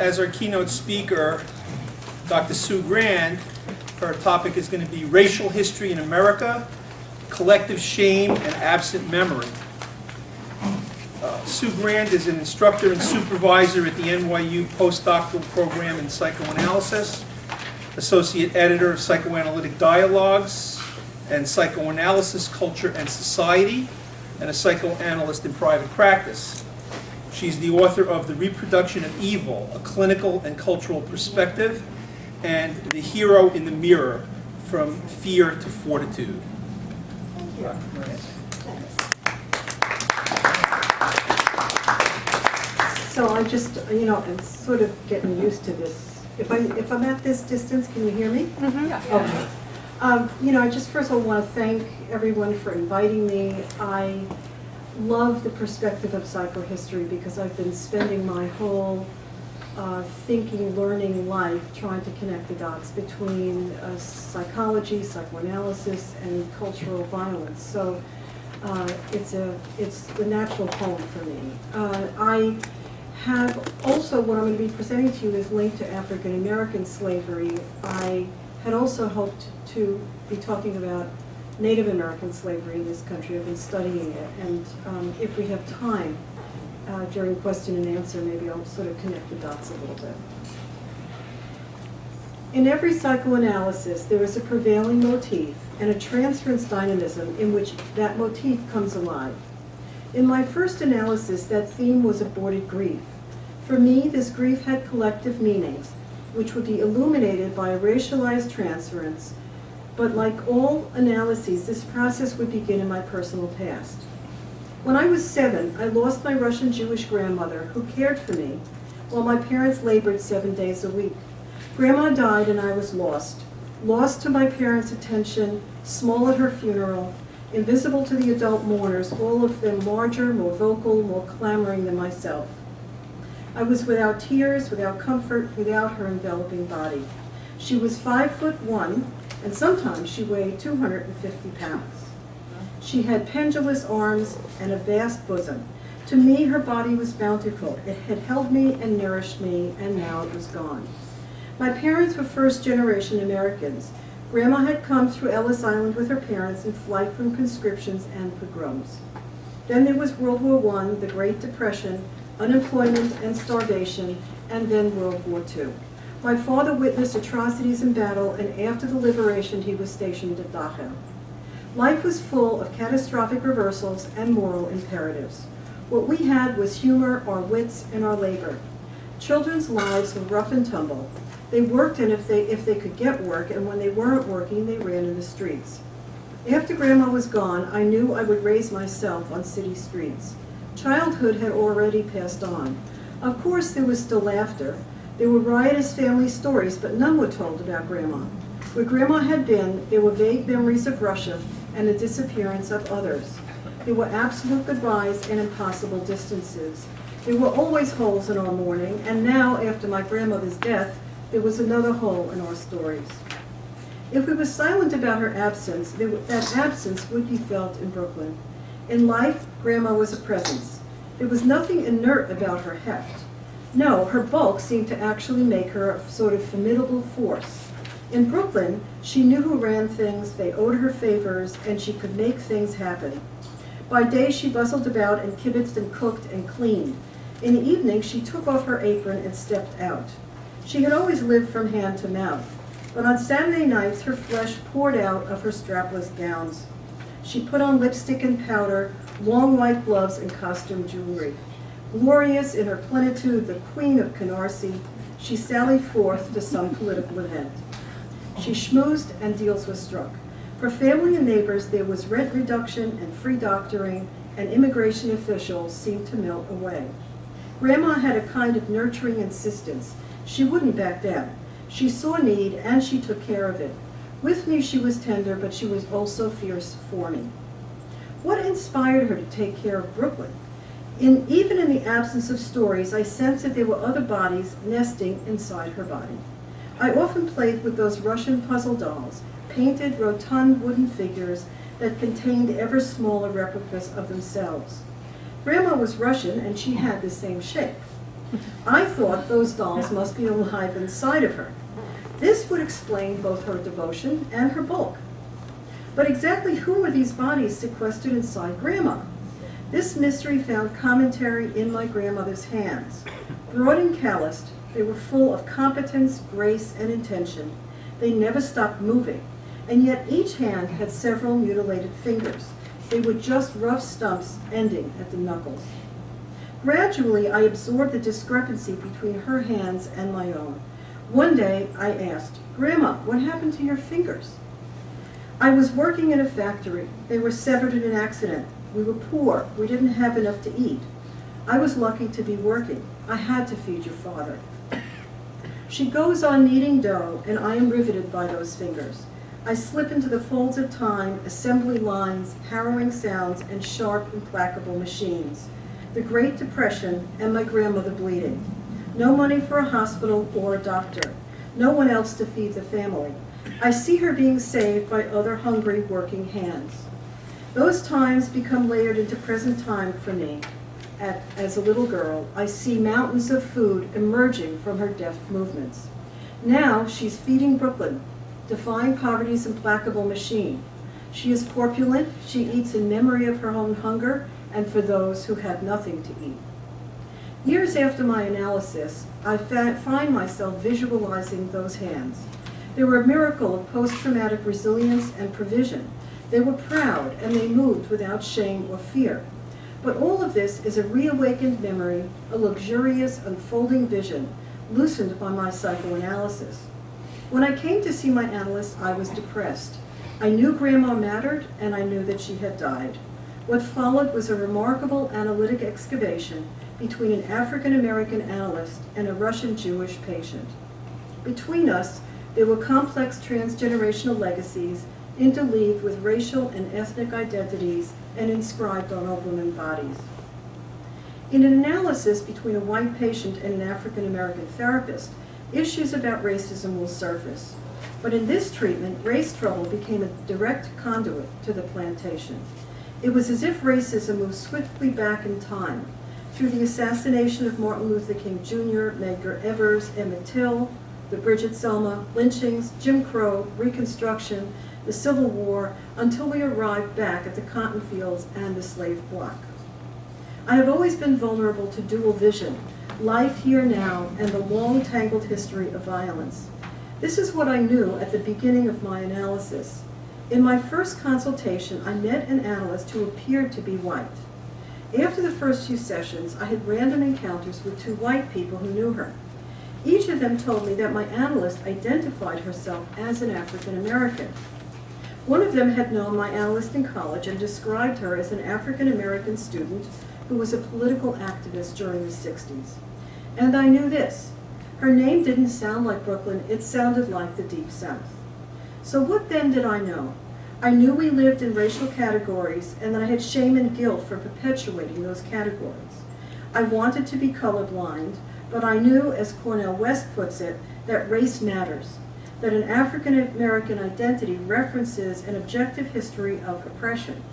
as our keynote speaker, Dr. Sue Grand. Her topic is going to be Racial History in America, Collective Shame and Absent Memory. Sue Grand is an instructor and supervisor at the NYU Postdoctoral Program in Psychoanalysis, associate editor of Psychoanalytic Dialogues and Psychoanalysis, Culture and Society, and a psychoanalyst in private practice. She's the author of The Reproduction of Evil, A Clinical and Cultural Perspective, and The Hero in the Mirror, From Fear to Fortitude. So I just, I'm sort of getting used to this. If I'm at this distance, can you hear me? Mm-hmm. Yeah. Okay. I just first of all want to thank everyone for inviting me. I love the perspective of psychohistory because I've been spending my whole thinking, learning life trying to connect the dots between psychology, psychoanalysis, and cultural violence. So it's the natural home for me. I have also, what I'm going to be presenting to you is linked to African American slavery. I had also hoped to be talking about Native American slavery in this country. I've been studying it, and if we have time during question and answer, maybe I'll sort of connect the dots a little bit. In every psychoanalysis, there is a prevailing motif and a transference dynamism in which that motif comes alive. In my first analysis, that theme was aborted grief. For me, this grief had collective meanings, which would be illuminated by a racialized transference, but like all analyses, this process would begin in my personal past. When I was 7, I lost my Russian Jewish grandmother, who cared for me, while my parents labored 7 days a week. Grandma died and I was lost to my parents' attention, small at her funeral, invisible to the adult mourners, all of them larger, more vocal, more clamoring than myself. I was without tears, without comfort, without her enveloping body. She was 5'1", and sometimes she weighed 250 pounds. She had pendulous arms and a vast bosom. To me, her body was bountiful. It had held me and nourished me, and now it was gone. My parents were first-generation Americans. Grandma had come through Ellis Island with her parents in flight from conscriptions and pogroms. Then there was World War I, the Great Depression, unemployment and starvation, and then World War II. My father witnessed atrocities in battle, and after the liberation, he was stationed at Dachau. Life was full of catastrophic reversals and moral imperatives. What we had was humor, our wits, and our labor. Children's lives were rough and tumble. They worked, and if they could get work, and when they weren't working, they ran in the streets. After Grandma was gone, I knew I would raise myself on city streets. Childhood had already passed on. Of course, there was still laughter. There were riotous family stories, but none were told about Grandma. Where Grandma had been, there were vague memories of Russia and the disappearance of others. There were absolute goodbyes and impossible distances. There were always holes in our mourning, and now, after my grandmother's death, there was another hole in our stories. If we were silent about her absence, that absence would be felt in Brooklyn. In life, Grandma was a presence. There was nothing inert about her heft. No, her bulk seemed to actually make her a sort of formidable force. In Brooklyn, she knew who ran things, they owed her favors, and she could make things happen. By day, she bustled about and kibitzed and cooked and cleaned. In the evening, she took off her apron and stepped out. She had always lived from hand to mouth, but on Saturday nights, her flesh poured out of her strapless gowns. She put on lipstick and powder, long white gloves, and costume jewelry. Glorious in her plenitude, the queen of Canarsie, she sallied forth to some political event. She schmoozed and deals were struck. For family and neighbors, there was rent reduction and free doctoring, and immigration officials seemed to melt away. Grandma had a kind of nurturing insistence. She wouldn't back down. She saw need, and she took care of it. With me, she was tender, but she was also fierce for me. What inspired her to take care of Brooklyn? Even in the absence of stories, I sensed that there were other bodies nesting inside her body. I often played with those Russian puzzle dolls, painted, rotund wooden figures that contained ever smaller replicas of themselves. Grandma was Russian, and she had the same shape. I thought those dolls must be alive inside of her. This would explain both her devotion and her bulk. But exactly who were these bodies sequestered inside Grandma? This mystery found commentary in my grandmother's hands. Broad and calloused, they were full of competence, grace, and intention. They never stopped moving, and yet each hand had several mutilated fingers. They were just rough stumps ending at the knuckles. Gradually, I absorbed the discrepancy between her hands and my own. One day, I asked, "Grandma, what happened to your fingers?" I was working in a factory. They were severed in an accident. We were poor. We didn't have enough to eat. I was lucky to be working. I had to feed your father. She goes on kneading dough, and I am riveted by those fingers. I slip into the folds of time, assembly lines, harrowing sounds, and sharp, implacable machines. The Great Depression and my grandmother bleeding. No money for a hospital or a doctor. No one else to feed the family. I see her being saved by other hungry working hands. Those times become layered into present time for me. As a little girl, I see mountains of food emerging from her deft movements. Now she's feeding Brooklyn, defying poverty's implacable machine. She is corpulent, she eats in memory of her own hunger and for those who have nothing to eat. Years after my analysis, I find myself visualizing those hands. They were a miracle of post-traumatic resilience and provision. They were proud and they moved without shame or fear. But all of this is a reawakened memory, a luxurious, unfolding vision, loosened by my psychoanalysis. When I came to see my analyst, I was depressed. I knew Grandma mattered, and I knew that she had died. What followed was a remarkable analytic excavation between an African-American analyst and a Russian Jewish patient. Between us, there were complex transgenerational legacies interleaved with racial and ethnic identities and inscribed on our women bodies. In an analysis between a white patient and an African-American therapist, issues about racism will surface. But in this treatment, race trouble became a direct conduit to the plantation. It was as if racism moved swiftly back in time, through the assassination of Martin Luther King Jr., Medgar Evers, Emmett Till, the Bridget Selma, lynchings, Jim Crow, Reconstruction, the Civil War, until we arrived back at the cotton fields and the slave block. I have always been vulnerable to dual vision, life here now and the long tangled history of violence. This is what I knew at the beginning of my analysis. In my first consultation, I met an analyst who appeared to be white. After the first few sessions, I had random encounters with two white people who knew her. Each of them told me that my analyst identified herself as an African American. One of them had known my analyst in college and described her as an African American student who was a political activist during the 60s. And I knew this. Her name didn't sound like Brooklyn, it sounded like the Deep South. So what then did I know? I knew we lived in racial categories and that I had shame and guilt for perpetuating those categories. I wanted to be colorblind, but I knew, as Cornel West puts it, that race matters, that an African American identity references an objective history of oppression.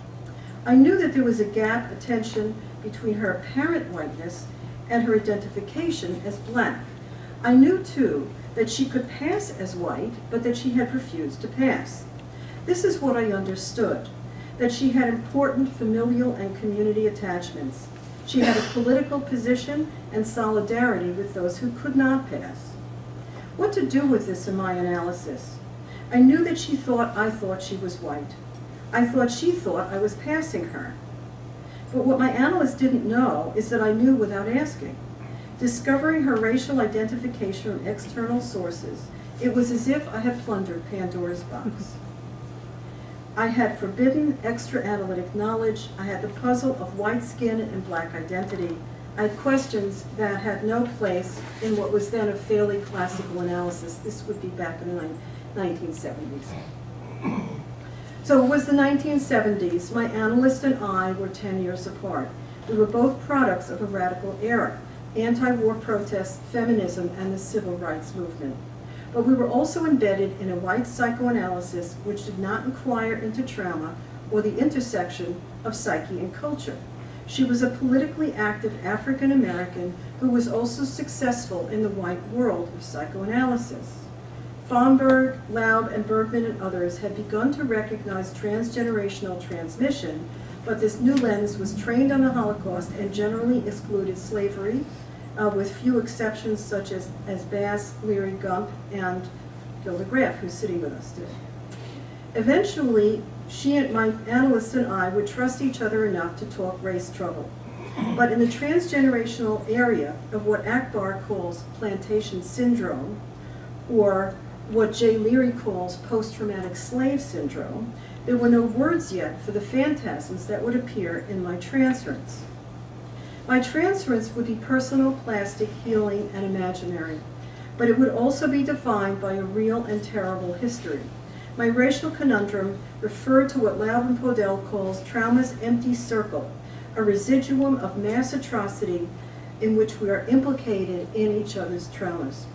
I knew that there was a gap, a tension, between her apparent whiteness and her identification as black. I knew, too, that she could pass as white, but that she had refused to pass. This is what I understood, that she had important familial and community attachments. She had a political position and solidarity with those who could not pass. What to do with this in my analysis? I knew that she thought I thought she was white. I thought she thought I was passing her. But what my analyst didn't know is that I knew without asking. Discovering her racial identification from external sources, it was as if I had plundered Pandora's box. I had forbidden extra analytic knowledge. I had the puzzle of white skin and black identity. I had questions that had no place in what was then a fairly classical analysis. This would be back in the 1970s. So it was the 1970s. My analyst and I were 10 years apart. We were both products of a radical era, anti-war protests, feminism, and the civil rights movement. But we were also embedded in a white psychoanalysis which did not inquire into trauma or the intersection of psyche and culture. She was a politically active African American who was also successful in the white world of psychoanalysis. Fomburg, Laub, and Bergman and others had begun to recognize transgenerational transmission, but this new lens was trained on the Holocaust and generally excluded slavery, with few exceptions such as Bass, Leary, Gump, and Gilda Graff, who's sitting with us today. Eventually, she and my analyst and I would trust each other enough to talk race trouble. But in the transgenerational area of what Akbar calls plantation syndrome, or what Jay Leary calls post-traumatic slave syndrome, there were no words yet for the phantasms that would appear in my transference. My transference would be personal, plastic, healing, and imaginary, but it would also be defined by a real and terrible history. My racial conundrum referred to what Laub and Podell calls trauma's empty circle, a residuum of mass atrocity in which we are implicated in each other's traumas.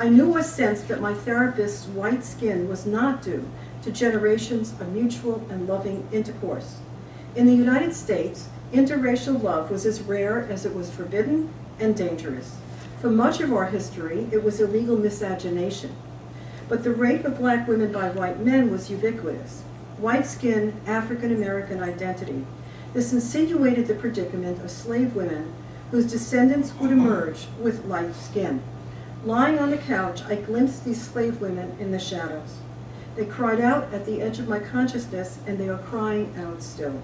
I knew or sensed that my therapist's white skin was not due to generations of mutual and loving intercourse. In the United States, interracial love was as rare as it was forbidden and dangerous. For much of our history, it was illegal miscegenation. But the rape of black women by white men was ubiquitous. White skin, African American identity. This insinuated the predicament of slave women whose descendants would emerge with light skin. Lying on the couch, I glimpsed these slave women in the shadows. They cried out at the edge of my consciousness, and they are crying out still.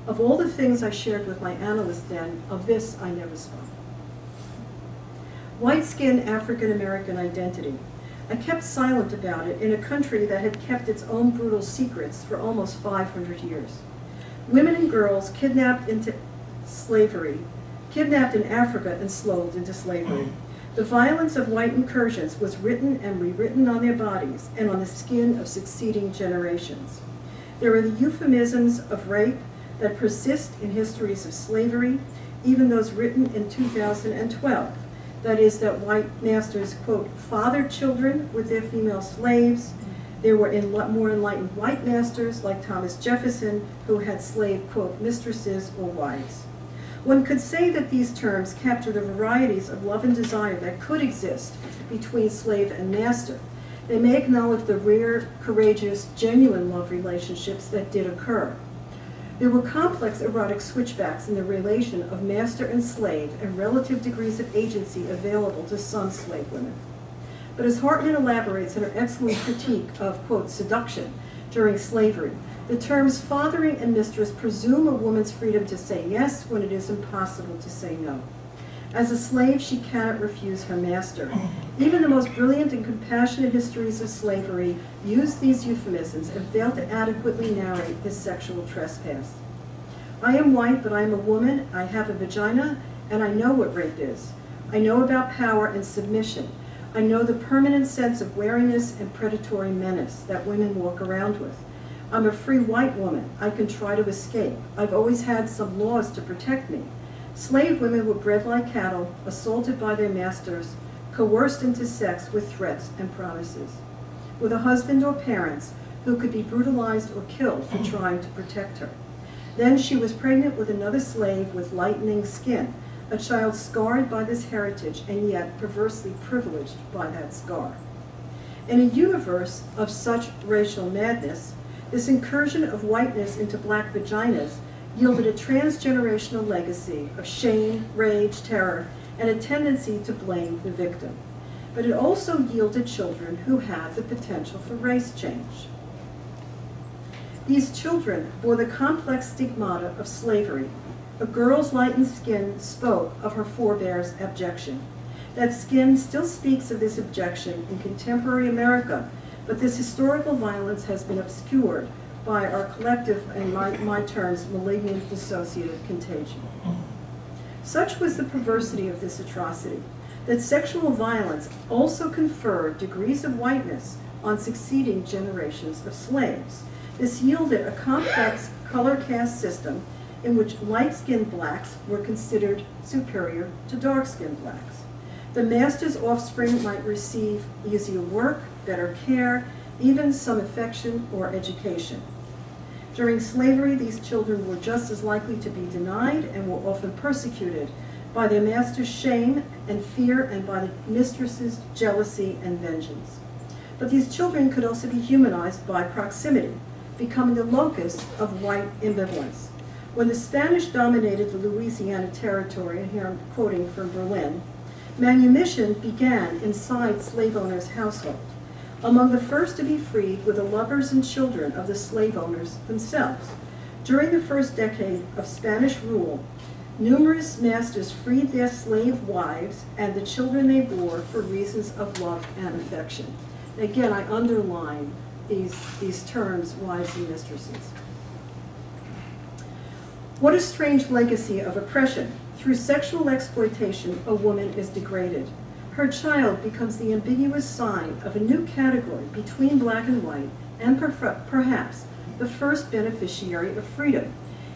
Of all the things I shared with my analyst then, of this I never spoke. White skin, African American identity. I kept silent about it in a country that had kept its own brutal secrets for almost 500 years. Women and girls kidnapped into slavery, kidnapped in Africa and sold into slavery. The violence of white incursions was written and rewritten on their bodies and on the skin of succeeding generations. There are the euphemisms of rape that persist in histories of slavery, even those written in 2012. That is, that white masters, quote, fathered children with their female slaves. There were more enlightened white masters, like Thomas Jefferson, who had slave, quote, mistresses or wives. One could say that these terms capture the varieties of love and desire that could exist between slave and master. They may acknowledge the rare, courageous, genuine love relationships that did occur. There were complex erotic switchbacks in the relation of master and slave and relative degrees of agency available to some slave women. But as Hartman elaborates in her excellent critique of, quote, seduction during slavery, the terms fathering and mistress presume a woman's freedom to say yes when it is impossible to say no. As a slave, she cannot refuse her master. Even the most brilliant and compassionate histories of slavery use these euphemisms and fail to adequately narrate this sexual trespass. I am white, but I am a woman, I have a vagina, and I know what rape is. I know about power and submission. I know the permanent sense of wariness and predatory menace that women walk around with. I'm a free white woman. I can try to escape. I've always had some laws to protect me. Slave women were bred like cattle, assaulted by their masters, coerced into sex with threats and promises, with a husband or parents who could be brutalized or killed for trying to protect her. Then she was pregnant with another slave with lightening skin, a child scarred by this heritage and yet perversely privileged by that scar. In a universe of such racial madness, this incursion of whiteness into black vaginas yielded a transgenerational legacy of shame, rage, terror, and a tendency to blame the victim. But it also yielded children who had the potential for race change. These children bore the complex stigmata of slavery. A girl's lightened skin spoke of her forebears' abjection. That skin still speaks of this abjection in contemporary America, but this historical violence has been obscured by our collective, and my terms, malignant dissociative contagion. Such was the perversity of this atrocity, that sexual violence also conferred degrees of whiteness on succeeding generations of slaves. This yielded a complex color caste system in which light-skinned blacks were considered superior to dark-skinned blacks. The master's offspring might receive easier work, better care, even some affection or education. During slavery, these children were just as likely to be denied and were often persecuted by their master's shame and fear and by the mistress's jealousy and vengeance. But these children could also be humanized by proximity, becoming the locus of white ambivalence. When the Spanish dominated the Louisiana territory, and here I'm quoting from Berlin, manumission began inside slave owners' household. Among the first to be freed were the lovers and children of the slave owners themselves. During the first decade of Spanish rule, numerous masters freed their slave wives and the children they bore for reasons of love and affection. Again, I underline these terms, wives and mistresses. What a strange legacy of oppression. Through sexual exploitation, a woman is degraded. Her child becomes the ambiguous sign of a new category between black and white, and perhaps the first beneficiary of freedom.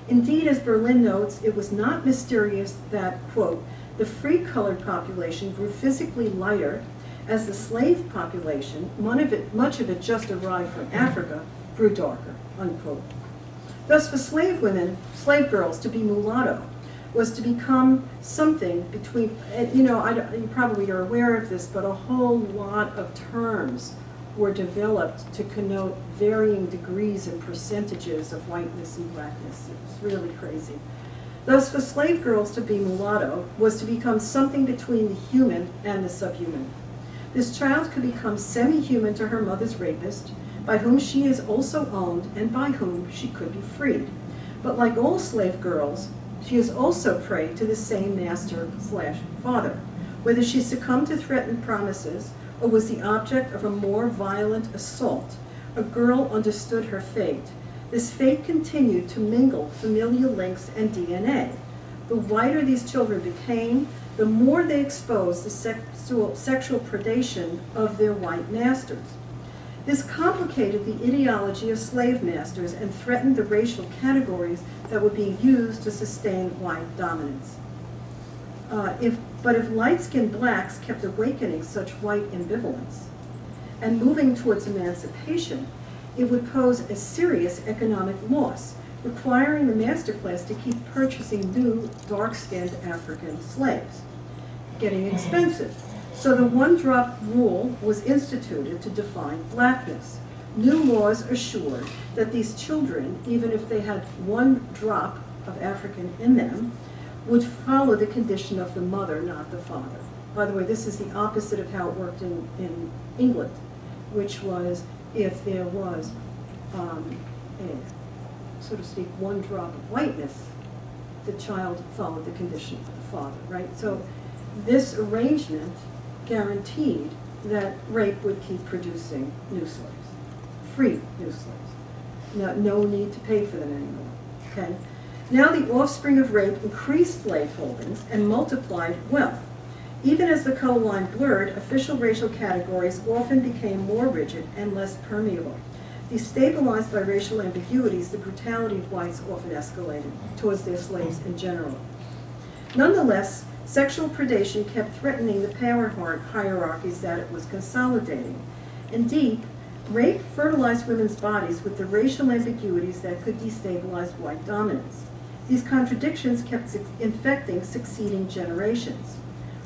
Indeed, as Berlin notes, it was not mysterious that, quote, the free colored population grew physically lighter as the slave population, much of it just arrived from Africa, grew darker, unquote. Thus, for slave women, slave girls, to be mulatto was to become something between, you probably are aware of this, but a whole lot of terms were developed to connote varying degrees and percentages of whiteness and blackness. It was really crazy. Thus, for slave girls to be mulatto was to become something between the human and the subhuman. This child could become semi-human to her mother's rapist, by whom she is also owned and by whom she could be freed. But like all slave girls, she is also prey to the same master/father. Whether she succumbed to threatened promises or was the object of a more violent assault, a girl understood her fate. This fate continued to mingle familial links and DNA. The whiter these children became, the more they exposed the sexual predation of their white masters. This complicated the ideology of slave masters and threatened the racial categories that were being used to sustain white dominance. But if light-skinned blacks kept awakening such white ambivalence and moving towards emancipation, it would pose a serious economic loss, requiring the master class to keep purchasing new dark-skinned African slaves, getting expensive. So the one-drop rule was instituted to define blackness. New laws assured that these children, even if they had one drop of African in them, would follow the condition of the mother, not the father. By the way, this is the opposite of how it worked in England, which was if there was a, so to speak, one drop of whiteness, the child followed the condition of the father, right? So this arrangement guaranteed that rape would keep producing new slaves, free new slaves. No need to pay for them anymore, okay? Now the offspring of rape increased slave holdings and multiplied wealth. Even as the color line blurred, official racial categories often became more rigid and less permeable. Destabilized by racial ambiguities, the brutality of whites often escalated towards their slaves in general. Nonetheless, sexual predation kept threatening the power hierarchies that it was consolidating. Indeed, rape fertilized women's bodies with the racial ambiguities that could destabilize white dominance. These contradictions kept infecting succeeding generations.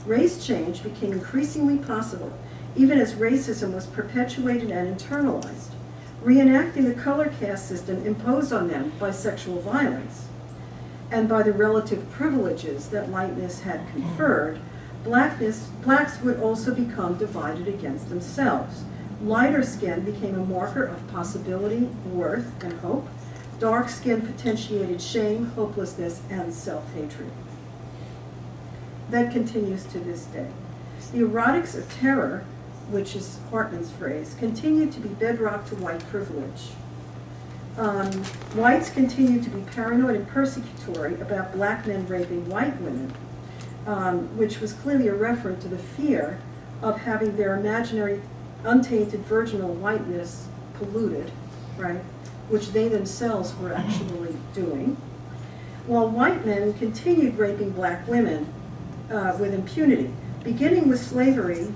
Race change became increasingly possible, even as racism was perpetuated and internalized, reenacting the color caste system imposed on them by sexual violence. And by the relative privileges that whiteness had conferred, blacks would also become divided against themselves. Lighter skin became a marker of possibility, worth, and hope. Dark skin potentiated shame, hopelessness, and self-hatred. That continues to this day. The erotics of terror, which is Hartman's phrase, continued to be bedrock to white privilege. Whites continued to be paranoid and persecutory about black men raping white women, which was clearly a reference to the fear of having their imaginary untainted virginal whiteness polluted, right, which they themselves were actually doing, while white men continued raping black women with impunity. Beginning with slavery,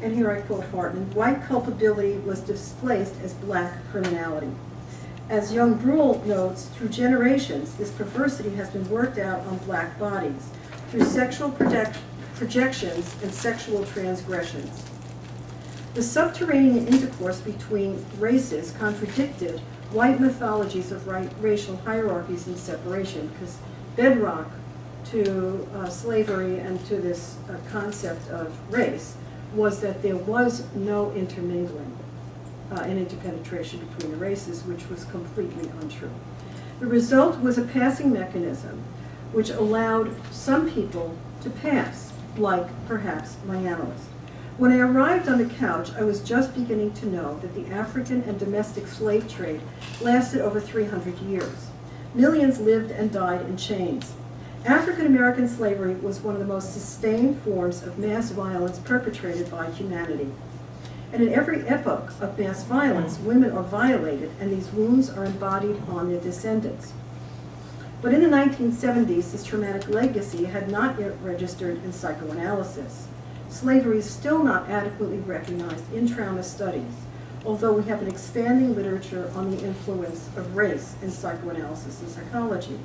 and here I quote Hartman, white culpability was displaced as black criminality. As young Bruhl notes, through generations, this perversity has been worked out on black bodies through sexual projections and sexual transgressions. The subterranean intercourse between races contradicted white mythologies of racial hierarchies and separation, because bedrock to slavery and to this concept of race was that there was no intermingling and interpenetration between the races, which was completely untrue. The result was a passing mechanism which allowed some people to pass, like perhaps my analyst. When I arrived on the couch, I was just beginning to know that the African and domestic slave trade lasted over 300 years. Millions lived and died in chains. African American slavery was one of the most sustained forms of mass violence perpetrated by humanity. And in every epoch of mass violence, women are violated, and these wounds are embodied on their descendants. But in the 1970s, this traumatic legacy had not yet registered in psychoanalysis. Slavery is still not adequately recognized in trauma studies, although we have an expanding literature on the influence of race in psychoanalysis and psychology.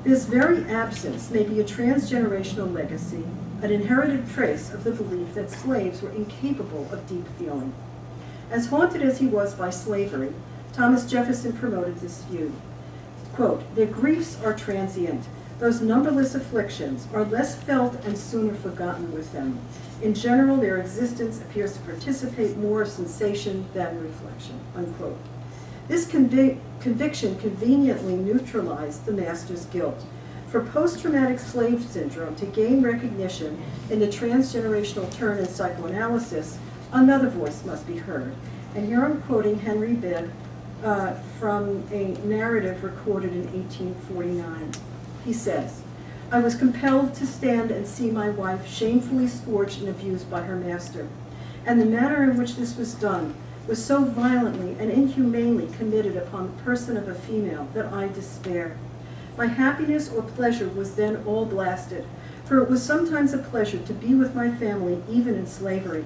This very absence may be a transgenerational legacy, an inherited trace of the belief that slaves were incapable of deep feeling. As haunted as he was by slavery, Thomas Jefferson promoted this view. Quote, "Their griefs are transient. Those numberless afflictions are less felt and sooner forgotten with them. In general, their existence appears to participate more of sensation than reflection." Unquote. This conviction conveniently neutralized the master's guilt. For post-traumatic slave syndrome to gain recognition in the transgenerational turn in psychoanalysis, another voice must be heard. And here I'm quoting Henry Bibb from a narrative recorded in 1849. He says, "I was compelled to stand and see my wife shamefully scourged and abused by her master, and the manner in which this was done was so violently and inhumanely committed upon the person of a female that I despaired. My happiness or pleasure was then all blasted, for it was sometimes a pleasure to be with my family even in slavery.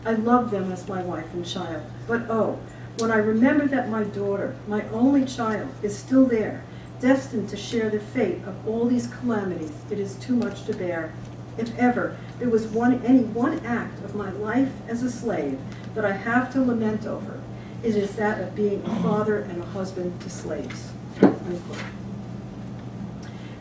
I loved them as my wife and child. But oh, when I remember that my daughter, my only child, is still there, destined to share the fate of all these calamities, it is too much to bear. If ever there was any one act of my life as a slave that I have to lament over, it is that of being a father and a husband to slaves." Unquote.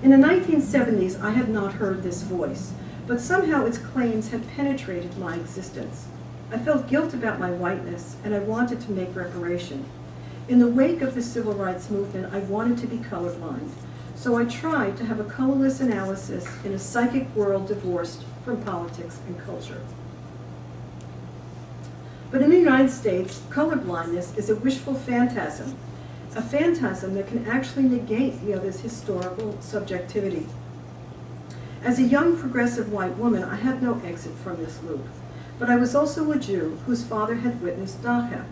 In the 1970s, I had not heard this voice, but somehow its claims had penetrated my existence. I felt guilt about my whiteness, and I wanted to make reparation. In the wake of the civil rights movement, I wanted to be colorblind, so I tried to have a colorless analysis in a psychic world divorced from politics and culture. But in the United States, colorblindness is a wishful phantasm, a phantasm that can actually negate the other's historical subjectivity. As a young progressive white woman, I had no exit from this loop, but I was also a Jew whose father had witnessed Dacha,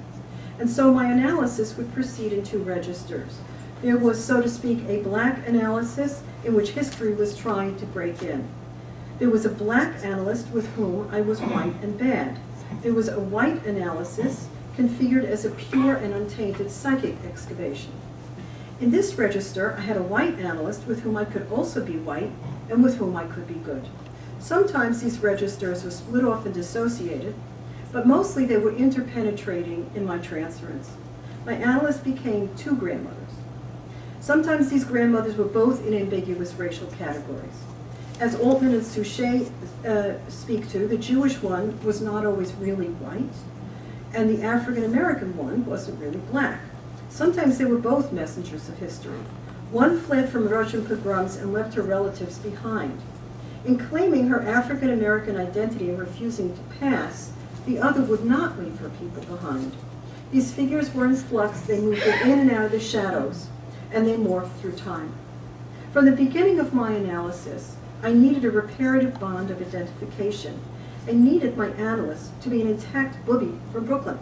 and so my analysis would proceed in two registers. There was, so to speak, a black analysis in which history was trying to break in. There was a black analyst with whom I was white and bad. There was a white analysis configured as a pure and untainted psychic excavation. In this register, I had a white analyst with whom I could also be white and with whom I could be good. Sometimes these registers were split off and dissociated, but mostly they were interpenetrating in my transference. My analyst became two grandmothers. Sometimes these grandmothers were both in ambiguous racial categories. As Altman and Suchet speak to, the Jewish one was not always really white, and the African American one wasn't really black. Sometimes they were both messengers of history. One fled from Russian pogroms and left her relatives behind. In claiming her African American identity and refusing to pass, the other would not leave her people behind. These figures were in flux, they moved in and out of the shadows, and they morphed through time. From the beginning of my analysis, I needed a reparative bond of identification. I needed my analyst to be an intact booby from Brooklyn.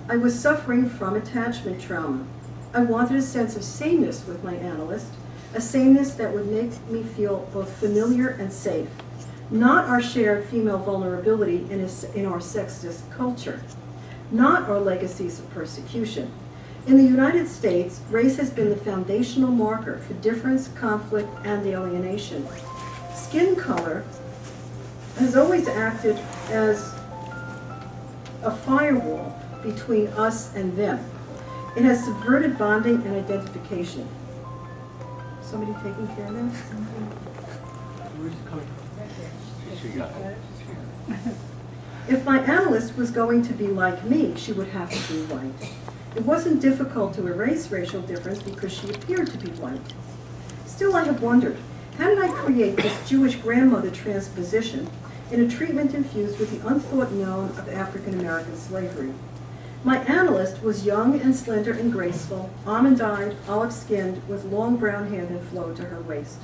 I was suffering from attachment trauma. I wanted a sense of sameness with my analyst, a sameness that would make me feel both familiar and safe, not our shared female vulnerability in our sexist culture, not our legacies of persecution. In the United States, race has been the foundational marker for difference, conflict, and alienation. Skin color has always acted as a firewall between us and them. It has subverted bonding and identification. Somebody taking care of that? If my analyst was going to be like me, she would have to be white. It wasn't difficult to erase racial difference because she appeared to be white. Still, I have wondered, how did I create this Jewish grandmother transposition in a treatment infused with the unthought known of African American slavery? My analyst was young and slender and graceful, almond-eyed, olive-skinned, with long brown hair that flowed to her waist.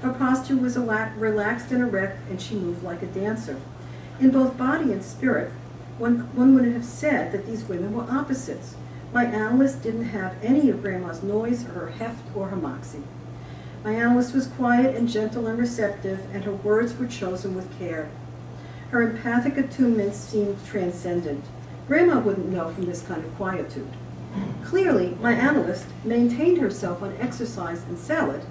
Her posture was relaxed and erect, and she moved like a dancer. In both body and spirit, one would have said that these women were opposites. My analyst didn't have any of Grandma's noise or her heft or her moxie. My analyst was quiet and gentle and receptive, and her words were chosen with care. Her empathic attunement seemed transcendent. Grandma wouldn't know from this kind of quietude. Clearly, my analyst maintained herself on exercise and salad,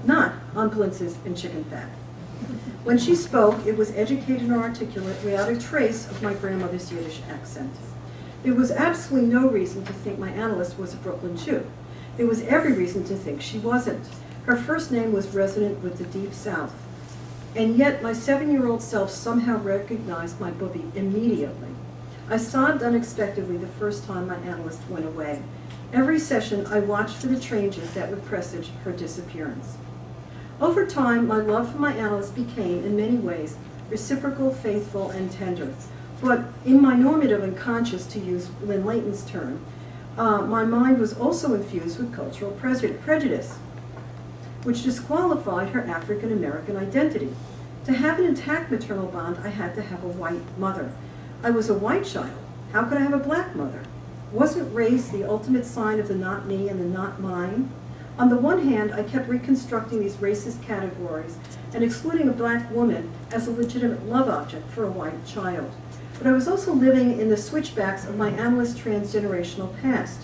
not on blintzes and chicken fat. When she spoke, it was educated and articulate without a trace of my grandmother's Yiddish accent. There was absolutely no reason to think my analyst was a Brooklyn Jew. There was every reason to think she wasn't. Her first name was resonant with the Deep South. And yet, my 7-year-old self somehow recognized my booby immediately. I sobbed unexpectedly the first time my analyst went away. Every session, I watched for the changes that would presage her disappearance. Over time, my love for my analyst became, in many ways, reciprocal, faithful, and tender. But in my normative unconscious, to use Lynn Layton's term, my mind was also infused with cultural prejudice, which disqualified her African American identity. To have an intact maternal bond, I had to have a white mother. I was a white child. How could I have a black mother? Wasn't race the ultimate sign of the not me and the not mine? On the one hand, I kept reconstructing these racist categories and excluding a black woman as a legitimate love object for a white child. But I was also living in the switchbacks of my analyst's transgenerational past.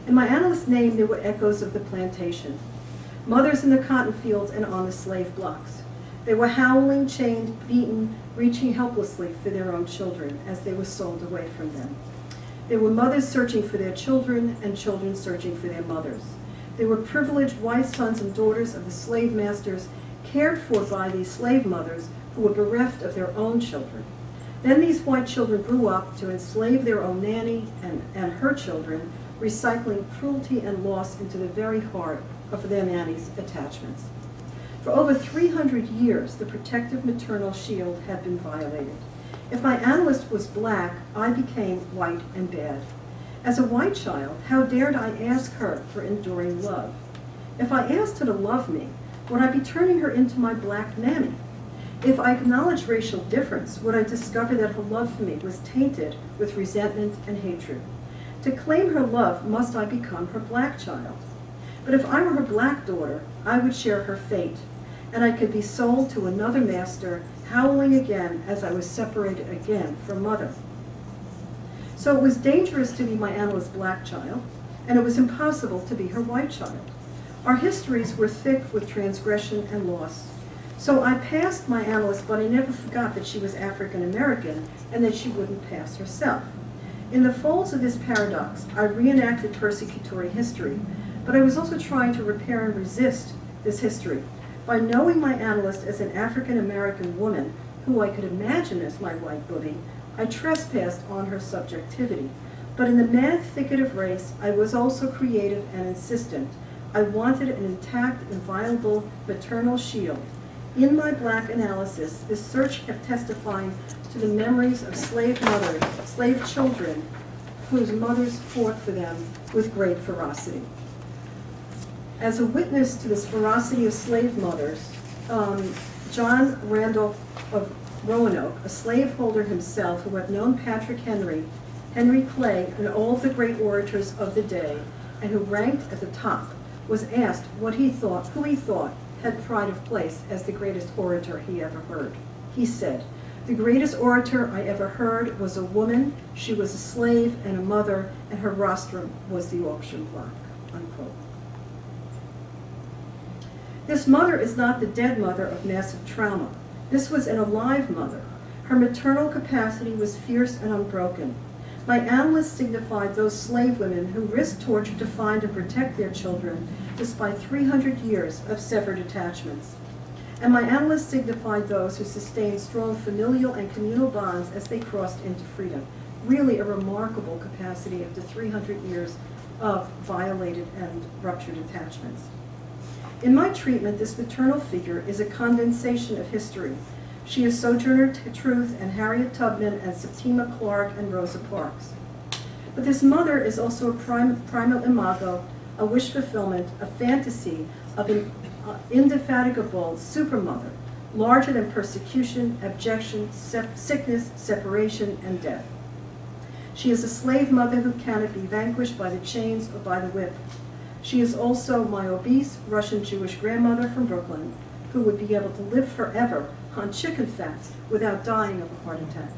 In my analyst's name, there were echoes of the plantation. Mothers in the cotton fields and on the slave blocks. They were howling, chained, beaten, reaching helplessly for their own children as they were sold away from them. There were mothers searching for their children and children searching for their mothers. There were privileged white sons and daughters of the slave masters cared for by these slave mothers who were bereft of their own children. Then these white children grew up to enslave their own nanny and her children, recycling cruelty and loss into the very heart of their nanny's attachments. For over 300 years, the protective maternal shield had been violated. If my analyst was black, I became white and bad. As a white child, how dared I ask her for enduring love? If I asked her to love me, would I be turning her into my black nanny? If I acknowledged racial difference, would I discover that her love for me was tainted with resentment and hatred? To claim her love, must I become her black child? But if I were her black daughter, I would share her fate, and I could be sold to another master, howling again as I was separated again from mother. So it was dangerous to be my analyst's black child, and it was impossible to be her white child. Our histories were thick with transgression and loss. So I passed my analyst, but I never forgot that she was African American and that she wouldn't pass herself. In the folds of this paradox, I reenacted persecutory history, but I was also trying to repair and resist this history. By knowing my analyst as an African American woman, who I could imagine as my white booby, I trespassed on her subjectivity. But in the mad thicket of race, I was also creative and insistent. I wanted an intact, inviolable maternal shield. In my black analysis, this search kept testifying to the memories of slave mothers, slave children, whose mothers fought for them with great ferocity. As a witness to this ferocity of slave mothers, John Randolph of Roanoke, a slaveholder himself who had known Patrick Henry, Henry Clay, and all the great orators of the day, and who ranked at the top, was asked what he thought, who he thought had pride of place as the greatest orator he ever heard. He said, The greatest orator I ever heard was a woman. She was a slave and a mother, and her rostrum was the auction block," unquote. This mother is not the dead mother of massive trauma. This was an alive mother. Her maternal capacity was fierce and unbroken. My analysts signified those slave women who risked torture to find and protect their children despite 300 years of severed attachments. And my analysts signified those who sustained strong familial and communal bonds as they crossed into freedom. Really a remarkable capacity after 300 years of violated and ruptured attachments. In my treatment, this maternal figure is a condensation of history. She is Sojourner Truth and Harriet Tubman and Septima Clark and Rosa Parks. But this mother is also a primal imago, a wish fulfillment, a fantasy of an indefatigable supermother, larger than persecution, abjection, sickness, separation, and death. She is a slave mother who cannot be vanquished by the chains or by the whip. She is also my obese Russian Jewish grandmother from Brooklyn, who would be able to live forever on chicken fat without dying of a heart attack.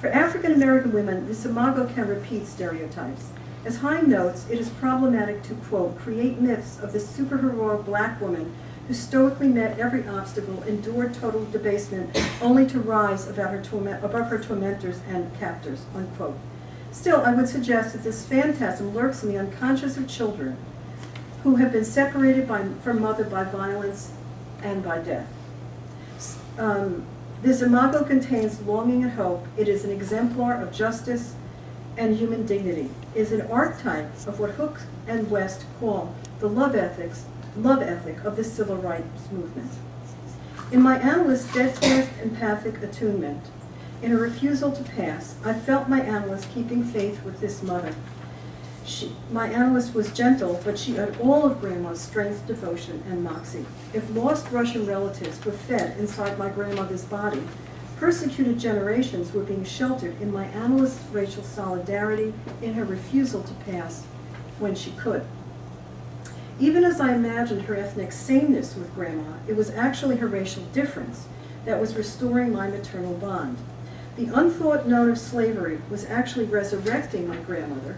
For African American women, this imago can repeat stereotypes. As Heim notes, it is problematic to, quote, create myths of the superheroic black woman who stoically met every obstacle, endured total debasement, only to rise above her tormentors and captors, unquote. Still, I would suggest that this phantasm lurks in the unconscious of children who have been separated from mother by violence and by death. This imago contains longing and hope. It is an exemplar of justice and human dignity. It is an archetype of what Hooke and West call the love ethic of the civil rights movement. In my analyst's steadfast empathic attunement, in her refusal to pass, I felt my analyst keeping faith with this mother. My analyst was gentle, but she had all of Grandma's strength, devotion, and moxie. If lost Russian relatives were fed inside my grandmother's body, persecuted generations were being sheltered in my analyst's racial solidarity in her refusal to pass when she could. Even as I imagined her ethnic sameness with Grandma, it was actually her racial difference that was restoring my maternal bond. The unthought note of slavery was actually resurrecting my grandmother,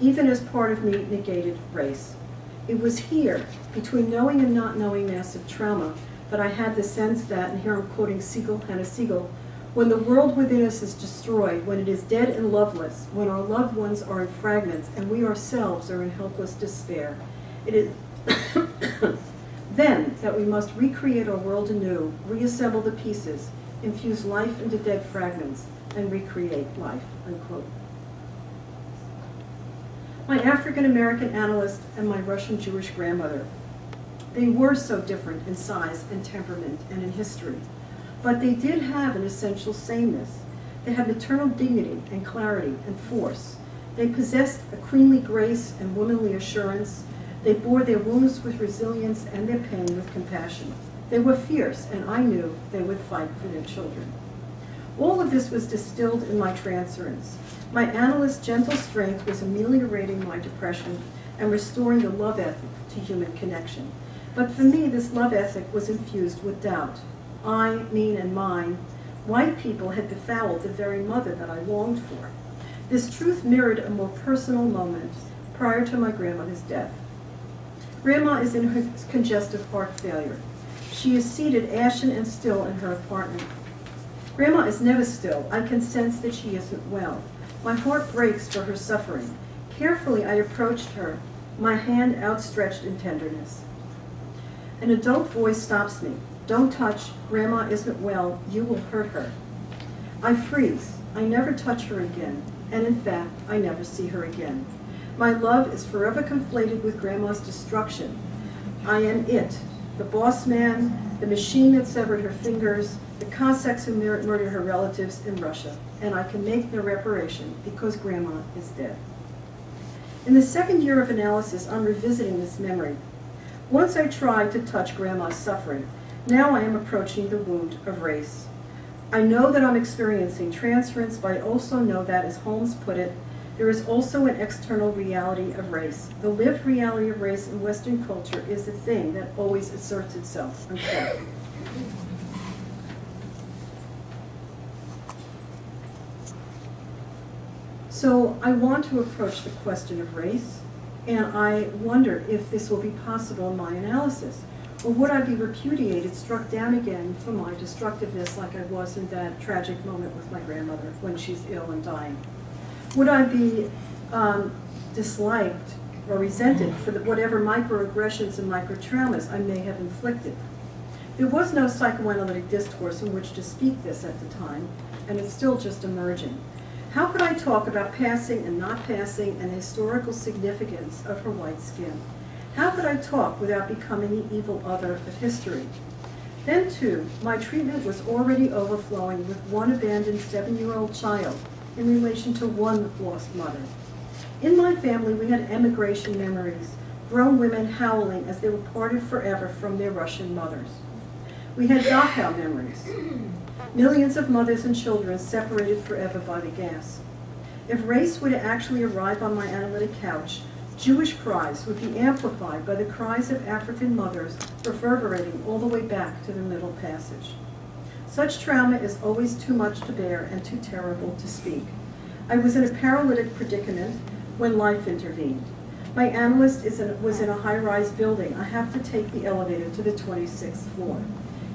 even as part of me negated race. It was here, between knowing and not knowing massive trauma, that I had the sense that, and here I'm quoting Hannah Siegel, when the world within us is destroyed, when it is dead and loveless, when our loved ones are in fragments and we ourselves are in helpless despair, it is then that we must recreate our world anew, reassemble the pieces, infuse life into dead fragments, and recreate life, unquote. My African American analyst and my Russian Jewish grandmother, they were so different in size and temperament and in history, but they did have an essential sameness. They had maternal dignity and clarity and force. They possessed a queenly grace and womanly assurance. They bore their wounds with resilience and their pain with compassion. They were fierce, and I knew they would fight for their children. All of this was distilled in my transference. My analyst's gentle strength was ameliorating my depression and restoring the love ethic to human connection. But for me, this love ethic was infused with doubt. I, mean, and mine, white people had befouled the very mother that I longed for. This truth mirrored a more personal moment prior to my grandmother's death. Grandma is in her congestive heart failure. She is seated ashen and still in her apartment. Grandma is never still. I can sense that she isn't well. My heart breaks for her suffering. Carefully, I approached her, my hand outstretched in tenderness. An adult voice stops me. Don't touch. Grandma isn't well. You will hurt her. I freeze. I never touch her again. And in fact, I never see her again. My love is forever conflated with Grandma's destruction. I am it, the boss man, the machine that severed her fingers, the Cossacks who murdered her relatives in Russia. And I can make no reparation because Grandma is dead. In the second year of analysis, I'm revisiting this memory. Once I tried to touch Grandma's suffering. Now I am approaching the wound of race. I know that I'm experiencing transference, but I also know that, as Holmes put it, there is also an external reality of race. The lived reality of race in Western culture is the thing that always asserts itself, unquote. So I want to approach the question of race, and I wonder if this will be possible in my analysis. Or would I be repudiated, struck down again for my destructiveness like I was in that tragic moment with my grandmother when she's ill and dying? Would I be disliked or resented for whatever microaggressions and microtraumas I may have inflicted? There was no psychoanalytic discourse in which to speak this at the time, and it's still just emerging. How could I talk about passing and not passing and the historical significance of her white skin? How could I talk without becoming the evil other of history? Then, too, my treatment was already overflowing with one abandoned 7-year-old child in relation to one lost mother. In my family, we had emigration memories, grown women howling as they were parted forever from their Russian mothers. We had Dachau memories, millions of mothers and children separated forever by the gas. If race were to actually arrive on my analytic couch, Jewish cries would be amplified by the cries of African mothers reverberating all the way back to the Middle Passage. Such trauma is always too much to bear and too terrible to speak. I was in a paralytic predicament when life intervened. My analyst was in a high-rise building. I have to take the elevator to the 26th floor.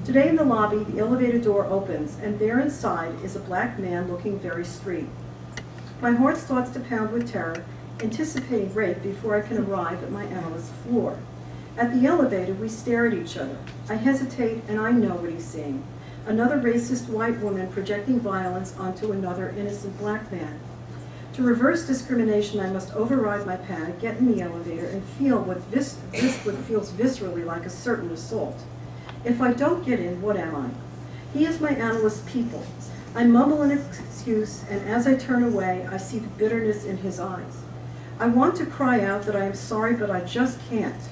Today in the lobby, the elevator door opens, and there inside is a black man looking very street. My heart starts to pound with terror, anticipating rape before I can arrive at my analyst's floor. At the elevator, we stare at each other. I hesitate, and I know what he's seeing. Another racist white woman projecting violence onto another innocent black man. To reverse discrimination, I must override my panic, get in the elevator, and feel what feels viscerally like a certain assault. If I don't get in, what am I? He is my analyst's people. I mumble an excuse, and as I turn away, I see the bitterness in his eyes. I want to cry out that I am sorry, but I just can't.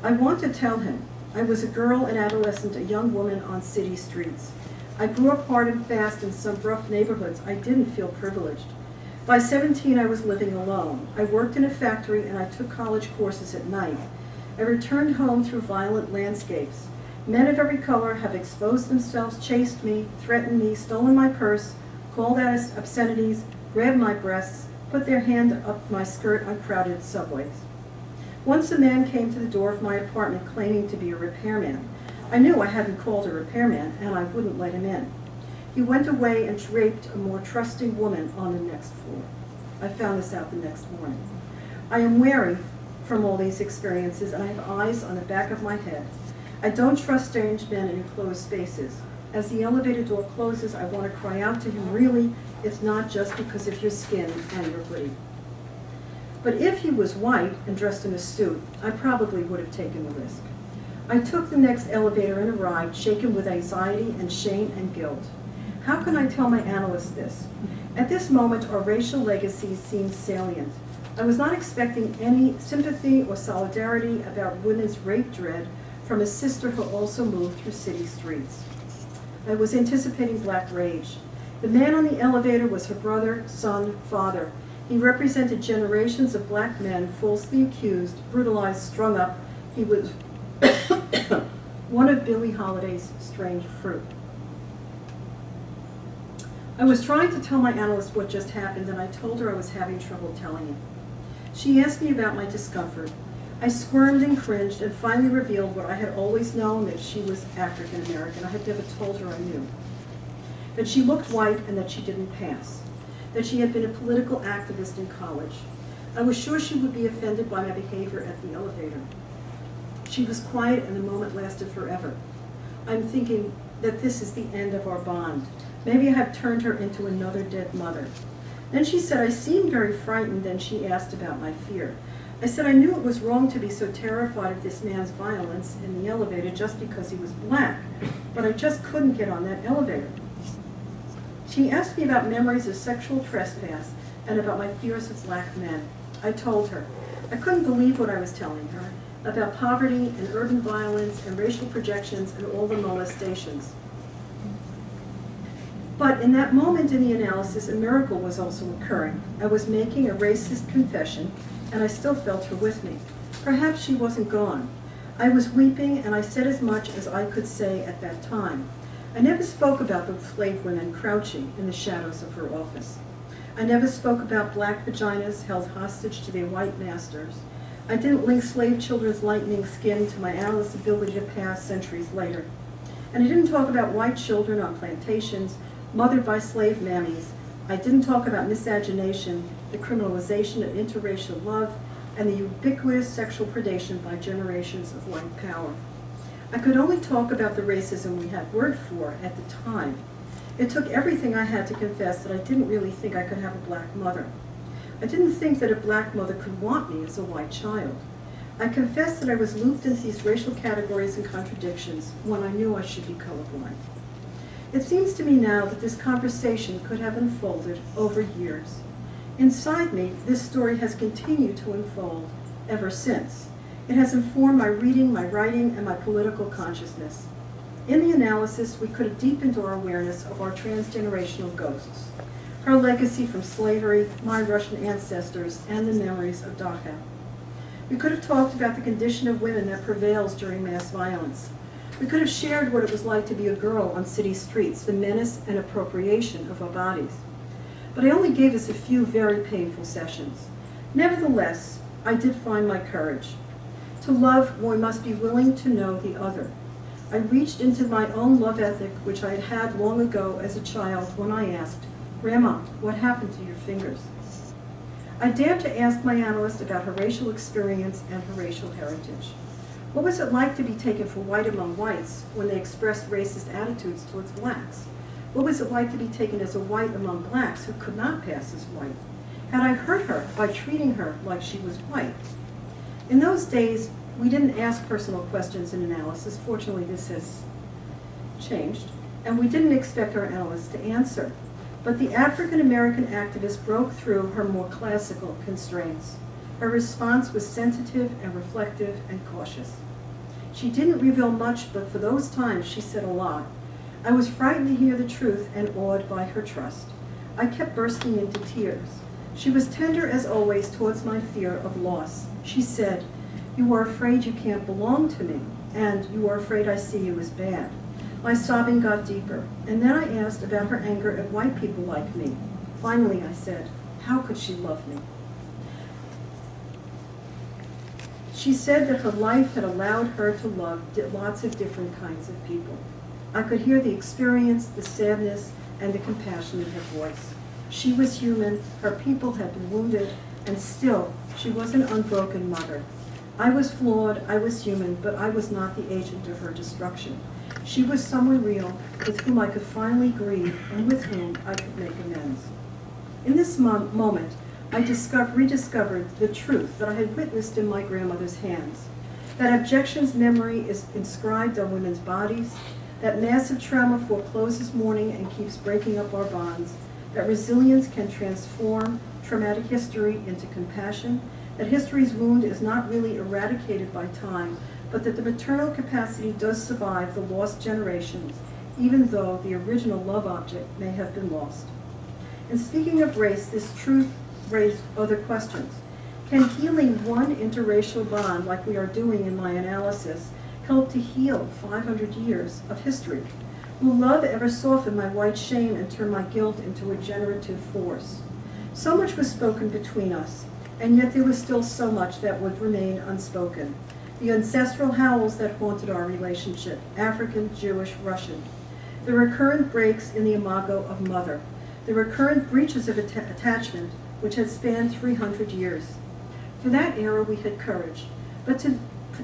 I want to tell him I was a girl, an adolescent, a young woman on city streets. I grew up hard and fast in some rough neighborhoods. I didn't feel privileged. By 17, I was living alone. I worked in a factory, and I took college courses at night. I returned home through violent landscapes. Men of every color have exposed themselves, chased me, threatened me, stolen my purse, called out obscenities, grabbed my breasts, put their hand up my skirt on crowded subways. Once a man came to the door of my apartment claiming to be a repairman. I knew I hadn't called a repairman, and I wouldn't let him in. He went away and raped a more trusting woman on the next floor. I found this out the next morning. I am wary from all these experiences, and I have eyes on the back of my head. I don't trust strange men in enclosed spaces. As the elevator door closes, I want to cry out to him, really, it's not just because of your skin and your hoodie. But if he was white and dressed in a suit, I probably would have taken the risk. I took the next elevator and arrived, shaken with anxiety and shame and guilt. How can I tell my analyst this? At this moment, our racial legacies seem salient. I was not expecting any sympathy or solidarity about women's rape dread from a sister who also moved through city streets. I was anticipating black rage. The man on the elevator was her brother, son, father. He represented generations of black men falsely accused, brutalized, strung up. He was one of Billie Holiday's strange fruit. I was trying to tell my analyst what just happened, and I told her I was having trouble telling him. She asked me about my discomfort. I squirmed and cringed and finally revealed what I had always known, that she was African American. I had never told her I knew. That she looked white and that she didn't pass. That she had been a political activist in college. I was sure she would be offended by my behavior at the elevator. She was quiet and the moment lasted forever. I'm thinking that this is the end of our bond. Maybe I have turned her into another dead mother. Then she said I seemed very frightened, and she asked about my fear. I said I knew it was wrong to be so terrified of this man's violence in the elevator just because he was black, but I just couldn't get on that elevator. She asked me about memories of sexual trespass and about my fears of black men. I told her. I couldn't believe what I was telling her about poverty and urban violence and racial projections and all the molestations. But in that moment in the analysis, a miracle was also occurring. I was making a racist confession, and I still felt her with me. Perhaps she wasn't gone. I was weeping, and I said as much as I could say at that time. I never spoke about the slave women crouching in the shadows of her office. I never spoke about black vaginas held hostage to their white masters. I didn't link slave children's lightening skin to my analyst's ability to pass centuries later. And I didn't talk about white children on plantations, mothered by slave mammies. I didn't talk about miscegenation, the criminalization of interracial love, and the ubiquitous sexual predation by generations of white power. I could only talk about the racism we had word for at the time. It took everything I had to confess that I didn't really think I could have a black mother. I didn't think that a black mother could want me as a white child. I confessed that I was looped into these racial categories and contradictions when I knew I should be colorblind. It seems to me now that this conversation could have unfolded over years. Inside me, this story has continued to unfold ever since. It has informed my reading, my writing, and my political consciousness. In the analysis, we could have deepened our awareness of our transgenerational ghosts, her legacy from slavery, my Russian ancestors, and the memories of Dachau. We could have talked about the condition of women that prevails during mass violence. We could have shared what it was like to be a girl on city streets, the menace and appropriation of our bodies. But I only gave us a few very painful sessions. Nevertheless, I did find my courage. To love, one must be willing to know the other. I reached into my own love ethic, which I had had long ago as a child, when I asked, "Grandma, what happened to your fingers?" I dared to ask my analyst about her racial experience and her racial heritage. What was it like to be taken for white among whites when they expressed racist attitudes towards blacks? What was it like to be taken as a white among blacks who could not pass as white? Had I hurt her by treating her like she was white? In those days, we didn't ask personal questions in analysis. Fortunately, this has changed. And we didn't expect our analysts to answer. But the African-American activist broke through her more classical constraints. Her response was sensitive and reflective and cautious. She didn't reveal much, but for those times she said a lot. I was frightened to hear the truth and awed by her trust. I kept bursting into tears. She was tender as always towards my fear of loss. She said, "You are afraid you can't belong to me, and you are afraid I see you as bad." My sobbing got deeper, and then I asked about her anger at white people like me. Finally, I said, "How could she love me?" She said that her life had allowed her to love lots of different kinds of people. I could hear the experience, the sadness, and the compassion in her voice. She was human, her people had been wounded, and still, she was an unbroken mother. I was flawed, I was human, but I was not the agent of her destruction. She was someone real, with whom I could finally grieve, and with whom I could make amends. In this moment, I rediscovered the truth that I had witnessed in my grandmother's hands, that abjection's memory is inscribed on women's bodies, that massive trauma forecloses mourning and keeps breaking up our bonds, that resilience can transform traumatic history into compassion, that history's wound is not really eradicated by time, but that the maternal capacity does survive the lost generations, even though the original love object may have been lost. And speaking of race, this truth raised other questions. Can healing one interracial bond, like we are doing in my analysis, help to heal 500 years of history? Will love ever soften my white shame and turn my guilt into a generative force? So much was spoken between us, and yet there was still so much that would remain unspoken. The ancestral howls that haunted our relationship, African, Jewish, Russian. The recurrent breaks in the imago of mother. The recurrent breaches of attachment, which had spanned 300 years. For that era we had courage, but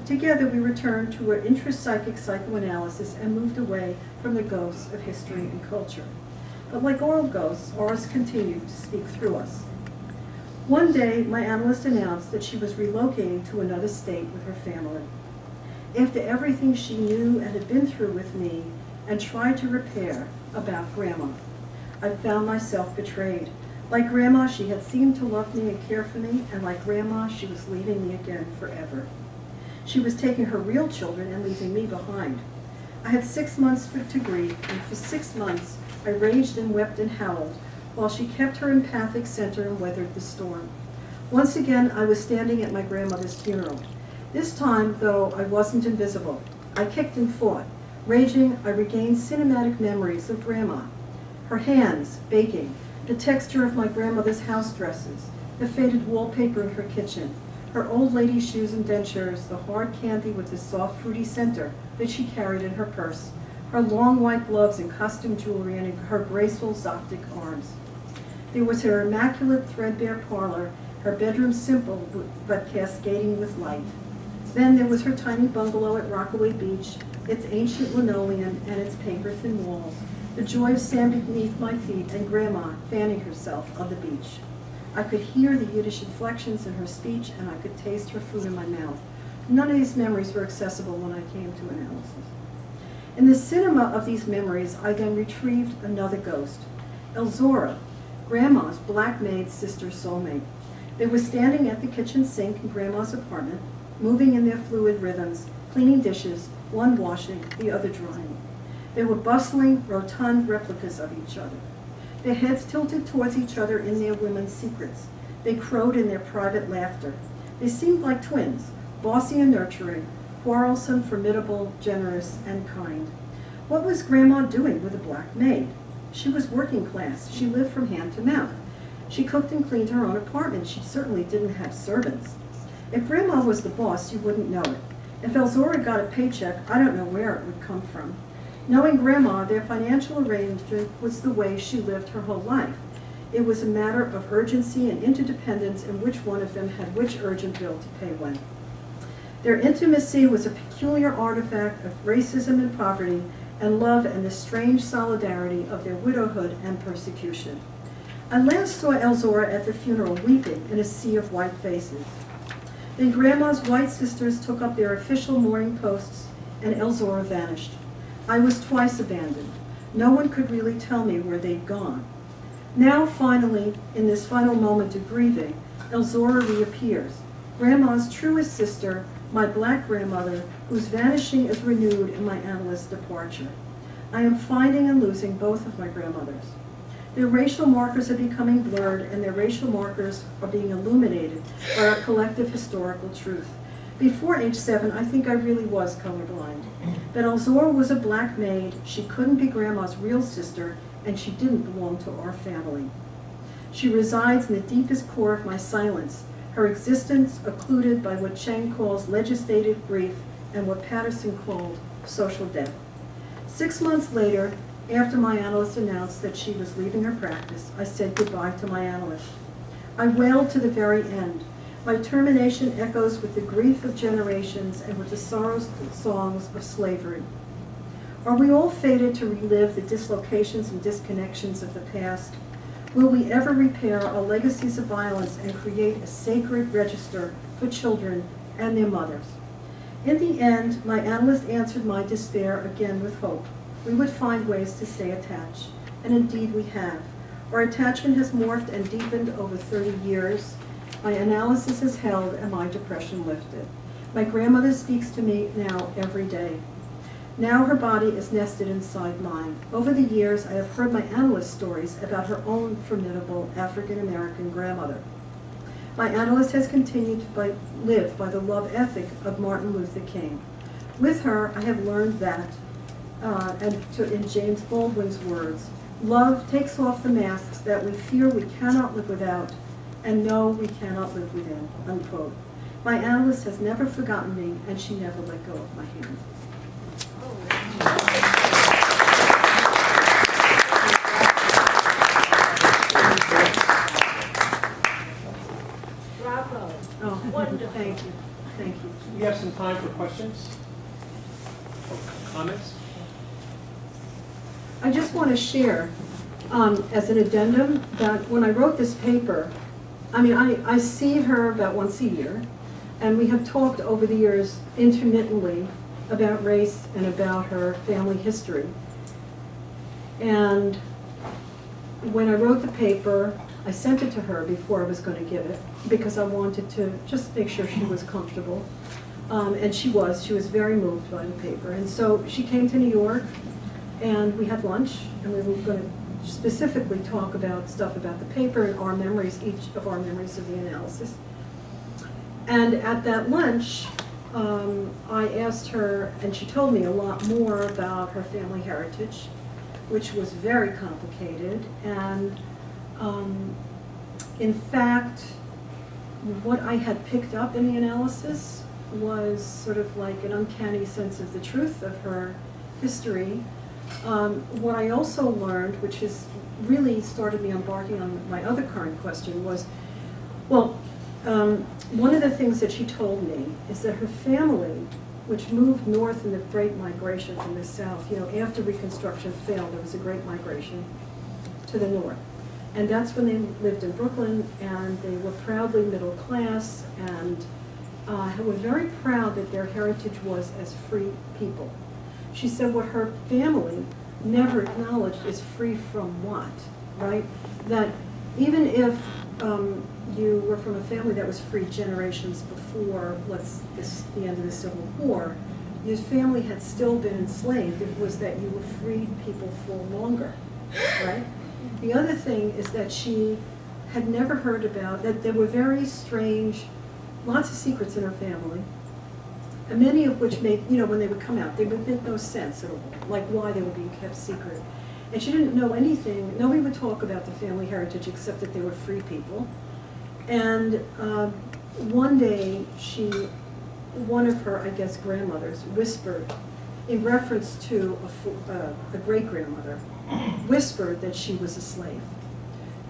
together we returned to our intrapsychic psychoanalysis and moved away from the ghosts of history and culture. But like all ghosts, ours continued to speak through us. One day, my analyst announced that she was relocating to another state with her family. After everything she knew and had been through with me and tried to repair about Grandma, I found myself betrayed. Like Grandma, she had seemed to love me and care for me, and like Grandma, she was leaving me again forever. She was taking her real children and leaving me behind. I had 6 months to grieve, and for 6 months I raged and wept and howled, while she kept her empathic center and weathered the storm. Once again, I was standing at my grandmother's funeral. This time, though, I wasn't invisible. I kicked and fought. Raging, I regained cinematic memories of Grandma. Her hands, baking, the texture of my grandmother's house dresses, the faded wallpaper in her kitchen, her old lady shoes and dentures, the hard candy with the soft fruity center that she carried in her purse, her long white gloves and costume jewelry, and her graceful Zoptic arms. There was her immaculate threadbare parlor, her bedroom simple but cascading with light. Then there was her tiny bungalow at Rockaway Beach, its ancient linoleum and its paper-thin walls, the joy of sand beneath my feet, and Grandma fanning herself on the beach. I could hear the Yiddish inflections in her speech, and I could taste her food in my mouth. None of these memories were accessible when I came to analysis. In the cinema of these memories, I then retrieved another ghost, Elzora, Grandma's black maid sister's soulmate. They were standing at the kitchen sink in Grandma's apartment, moving in their fluid rhythms, cleaning dishes, one washing, the other drying. They were bustling, rotund replicas of each other. Their heads tilted towards each other in their women's secrets. They crowed in their private laughter. They seemed like twins, bossy and nurturing, quarrelsome, formidable, generous, and kind. What was Grandma doing with a black maid? She was working class. She lived from hand to mouth. She cooked and cleaned her own apartment. She certainly didn't have servants. If Grandma was the boss, you wouldn't know it. If Elzora got a paycheck, I don't know where it would come from. Knowing Grandma, their financial arrangement was the way she lived her whole life. It was a matter of urgency and interdependence in which one of them had which urgent bill to pay when. Their intimacy was a peculiar artifact of racism and poverty, and love and the strange solidarity of their widowhood and persecution. I last saw Elzora at the funeral weeping in a sea of white faces. Then Grandma's white sisters took up their official mourning posts, and Elzora vanished. I was twice abandoned. No one could really tell me where they'd gone. Now, finally, in this final moment of grieving, Elzora reappears, Grandma's truest sister, my black grandmother, whose vanishing is renewed in my analyst's departure. I am finding and losing both of my grandmothers. Their racial markers are becoming blurred, and their racial markers are being illuminated by our collective historical truth. Before age 7, I think I really was colorblind. But Elzora was a black maid, she couldn't be Grandma's real sister, and she didn't belong to our family. She resides in the deepest core of my silence, her existence occluded by what Cheng calls legislative grief and what Patterson called social death. 6 months later, after my analyst announced that she was leaving her practice, I said goodbye to my analyst. I wailed to the very end. My termination echoes with the grief of generations and with the sorrows songs of slavery. Are we all fated to relive the dislocations and disconnections of the past? Will we ever repair our legacies of violence and create a sacred register for children and their mothers? In the end, my analyst answered my despair again with hope. We would find ways to stay attached, and indeed we have. Our attachment has morphed and deepened over 30 years. My analysis has held, and my depression lifted. My grandmother speaks to me now every day. Now her body is nested inside mine. Over the years, I have heard my analyst stories about her own formidable African-American grandmother. My analyst has continued to live by the love ethic of Martin Luther King. With her, I have learned that, in James Baldwin's words, love takes off the masks that we fear we cannot live without and know we cannot live within, unquote. My analyst has never forgotten me, and she never let go of my hand. Bravo. Oh, Wonderful. Thank you. Thank you. We have some time for questions or comments. I just want to share, as an addendum, that when I wrote this paper, I see her about once a year, and we have talked over the years intermittently about race and about her family history. And when I wrote the paper, I sent it to her before I was going to give it, because I wanted to just make sure she was comfortable. And she was very moved by the paper. And so she came to New York, and we had lunch, and we were going to specifically talk about stuff about the paper and our memories, each of our memories of the analysis. And at that lunch, I asked her, and she told me a lot more about her family heritage, which was very complicated. And In fact, what I had picked up in the analysis was sort of like an uncanny sense of the truth of her history. What I also learned, which has really started me embarking on my other current question, was, well, one of the things that she told me is that her family, which moved north in the Great Migration from the south, you know, after Reconstruction failed, there was a Great Migration to the north. And that's when they lived in Brooklyn, and they were proudly middle class, and were very proud that their heritage was as free people. She said what her family never acknowledged is free from what, right? That even if you were from a family that was free generations before, the end of the Civil War, your family had still been enslaved. It was that you were freed people for longer, right? The other thing is that she had never heard about, that there were very strange, lots of secrets in her family, and many of which made, you know, when they would come out, they would make no sense at all, like why they were being kept secret. And she didn't know anything, nobody would talk about the family heritage except that they were free people. And one day, one of her, I guess, grandmothers whispered, in reference to a great-grandmother, whispered that she was a slave,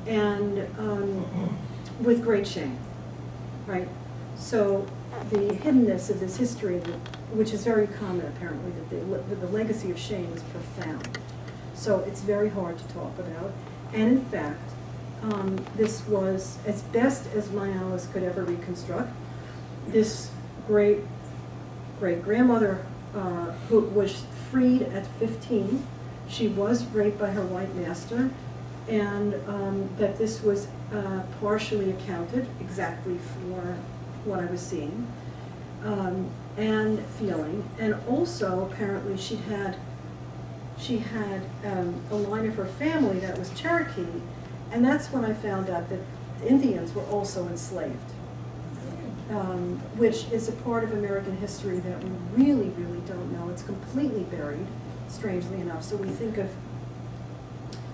and with great shame, right? So the hiddenness of this history, which is very common apparently, that the legacy of shame is profound. So it's very hard to talk about. And in fact, this was, as best as my analyst could ever reconstruct, this great-grandmother who was freed at 15. She was raped by her white master, and that this was partially accounted exactly for what I was seeing and feeling. And also, apparently, she had a line of her family that was Cherokee, and that's when I found out that Indians were also enslaved, which is a part of American history that we really, really don't know. It's completely buried, strangely enough. So we think of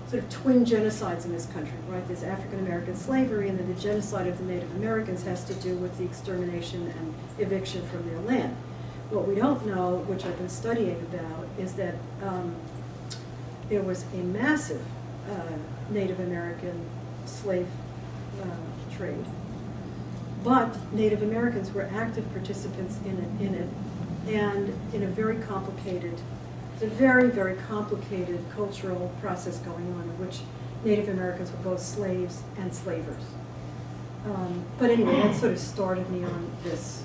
sort of twin genocides in this country, right? There's African-American slavery, and then the genocide of the Native Americans has to do with the extermination and eviction from their land. What we don't know, which I've been studying about, is that there was a massive Native American slave trade. But Native Americans were active participants in it, and in a very complicated, it's a very, very complicated cultural process going on in which Native Americans were both slaves and slavers. But anyway, that sort of started me on this.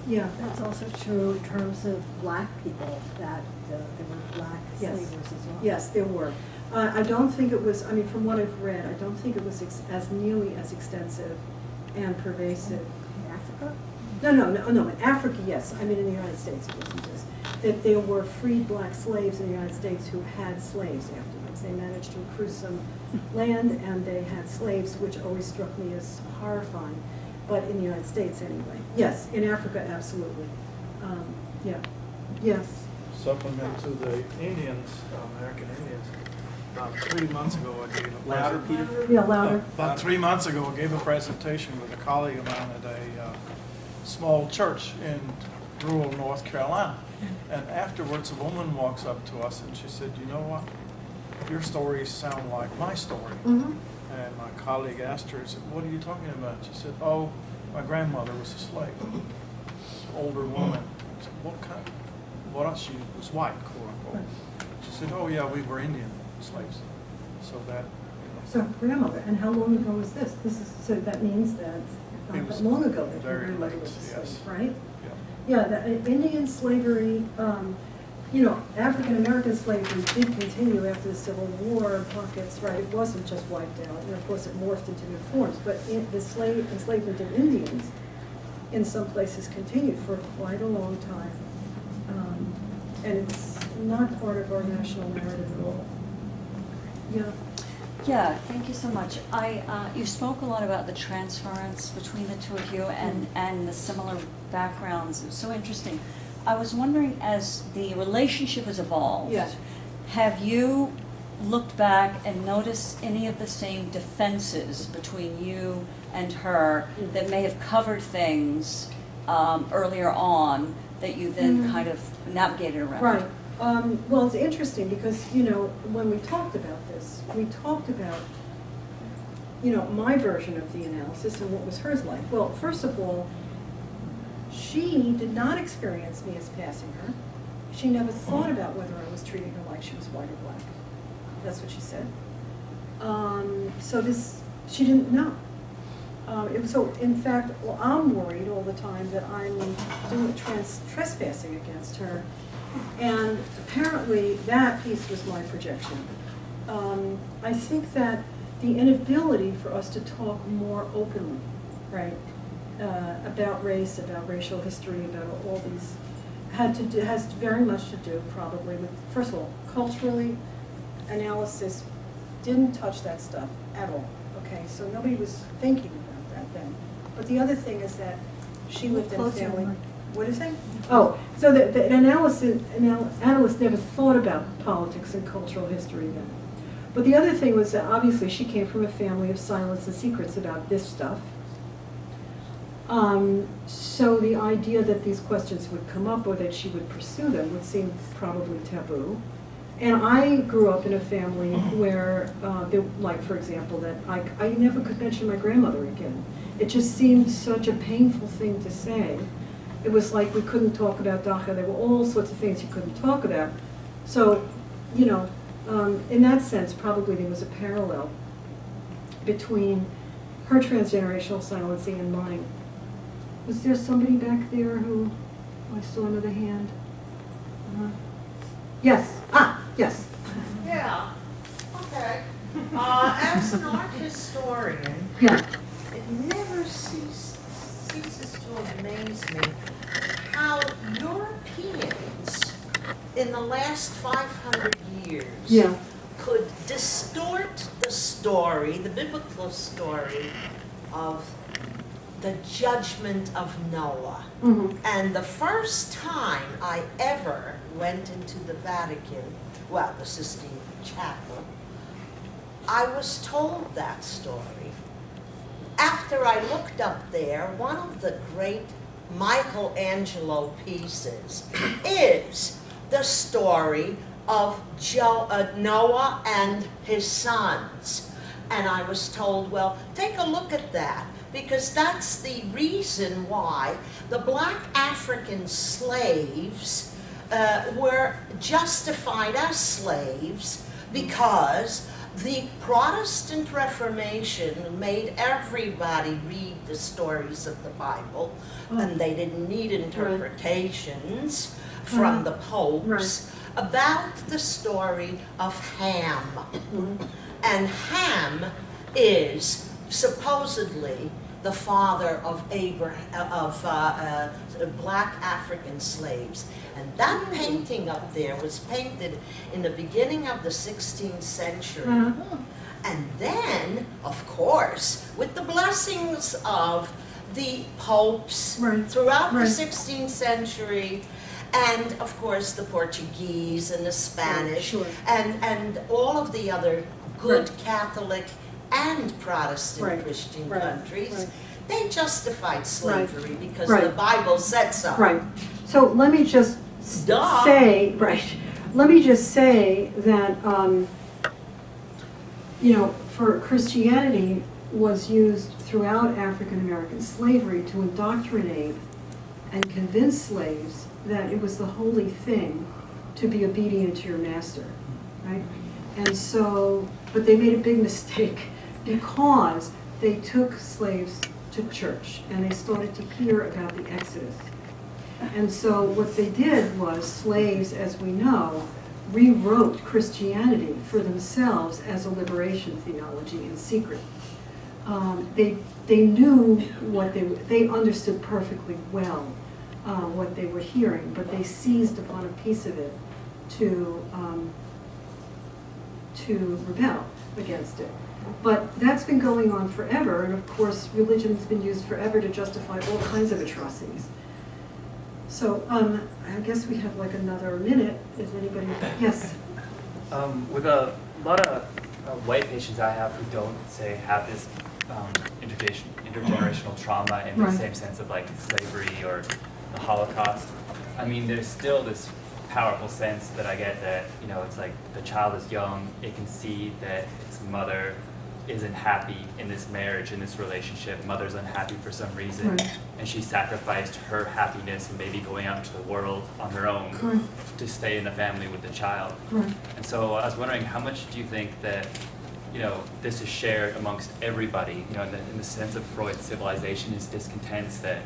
Yeah. That's also true in terms of black people, that there were black slavers as well. Yes, there were. I don't think it was, I mean, from what I've read, I don't think it was as nearly as extensive and pervasive. In Africa? No, in Africa, yes. I mean, in the United States, it wasn't this. That there were freed black slaves in the United States who had slaves afterwards. They managed to accrue some land, and they had slaves, which always struck me as horrifying. But in the United States, anyway. Yes, in Africa, absolutely. Yeah. Yes. Supplement to the Indians, American Indians. About 3 months ago, I gave a Louder, Peter? Yeah, louder. About 3 months ago, I gave a presentation with a colleague of mine at a small church in rural North Carolina. And afterwards, a woman walks up to us and she said, "You know what? Your stories sound like my story." Mm-hmm. And my colleague asked her, he said, "What are you talking about?" She said, "Oh, my grandmother was a slave, older woman." I said, "What kind? What else?" She was white, quote unquote. She said, "Oh yeah, we were Indian slaves." So that. So grandmother, and how long ago was this? So that means that It not was that long ago that your very grandmother late, was a slave, yes. right? Yeah. Yeah, the Indian slavery, you know, African-American slavery did continue after the Civil War pockets, right? It wasn't just wiped out, and of course it morphed into new forms, but the enslavement of Indians in some places continued for quite a long time. And it's not part of our national narrative at all. Yeah. Yeah, thank you so much. You spoke a lot about the transference between the two of you and the similar backgrounds. It was so interesting. I was wondering, as the relationship has evolved, Yeah. have you looked back and noticed any of the same defenses between you and her that may have covered things earlier on that you then kind of navigated around? Right. Well, it's interesting because, you know, when we talked about this, we talked about, you know, my version of the analysis and what was hers like. Well, first of all, she did not experience me as passing her. She never thought about whether I was treating her like she was white or black. That's what she said. She didn't know. So, in fact, well, I'm worried all the time that I'm doing trespassing against her. And apparently that piece was my projection. I think that the inability for us to talk more openly, right, about race, about racial history, about all these, has very much to do probably with, first of all, culturally, analysis didn't touch that stuff at all, okay? So nobody was thinking about that then. But the other thing is that she lived in a family. What is it? Oh, so the analyst never thought about politics and cultural history then. But the other thing was that obviously she came from a family of silence and secrets about this stuff. So the idea that these questions would come up or that she would pursue them would seem probably taboo. And I grew up in a family where, like for example, that I never could mention my grandmother again. It just seemed such a painful thing to say. It was like we couldn't talk about DACA. There were all sorts of things you couldn't talk about. So, you know, in that sense, probably there was a parallel between her transgenerational silencing and mine. Was there somebody back there who, I saw another hand? Yes, yes. Yeah, okay. As an art historian, Yeah. it never ceases to amaze me how Europeans in the last 500 years Yeah. could distort the story, the biblical story of the judgment of Noah. Mm-hmm. And the first time I ever went into the Vatican, well, the Sistine Chapel, I was told that story. After I looked up there, one of the great Michelangelo pieces is the story of Noah and his sons. And I was told, well, take a look at that, because that's the reason why the black African slaves were justified as slaves, because the Protestant Reformation made everybody read the stories of the Bible, and they didn't need interpretations from the popes about the story of Ham. And Ham is supposedly the father of black African slaves. And that painting up there was painted in the beginning of the 16th century. And then, of course, with the blessings of the popes throughout the 16th century, and of course the Portuguese and the Spanish, and all of the other good Catholic and Protestant Christian countries, they justified slavery because the Bible said so. Right. So let me just say, let me just say that, you know, for Christianity was used throughout African American slavery to indoctrinate and convince slaves that it was the holy thing to be obedient to your master, right? And so, but they made a big mistake because they took slaves to church and they started to hear about the Exodus. And so what they did was slaves, as we know, rewrote Christianity for themselves as a liberation theology in secret. They knew what they understood perfectly well what they were hearing, but they seized upon a piece of it to rebel against it. But that's been going on forever, and of course religion's been used forever to justify all kinds of atrocities. So I guess we have like another minute. Is anybody? Yes. With a a lot of white patients I have who don't, say, have this intergenerational trauma in the Right. same sense of like slavery or the Holocaust. I mean, there's still this powerful sense that I get that, you know, it's like the child is young, it can see that its mother isn't happy in this marriage, in this relationship, mother's unhappy for some reason, Right. and she sacrificed her happiness and maybe going out into the world on her own Right. to stay in the family with the child. Right. And so I was wondering, how much do you think that, you know, this is shared amongst everybody, you know, in the sense of Freud's civilization is discontents that,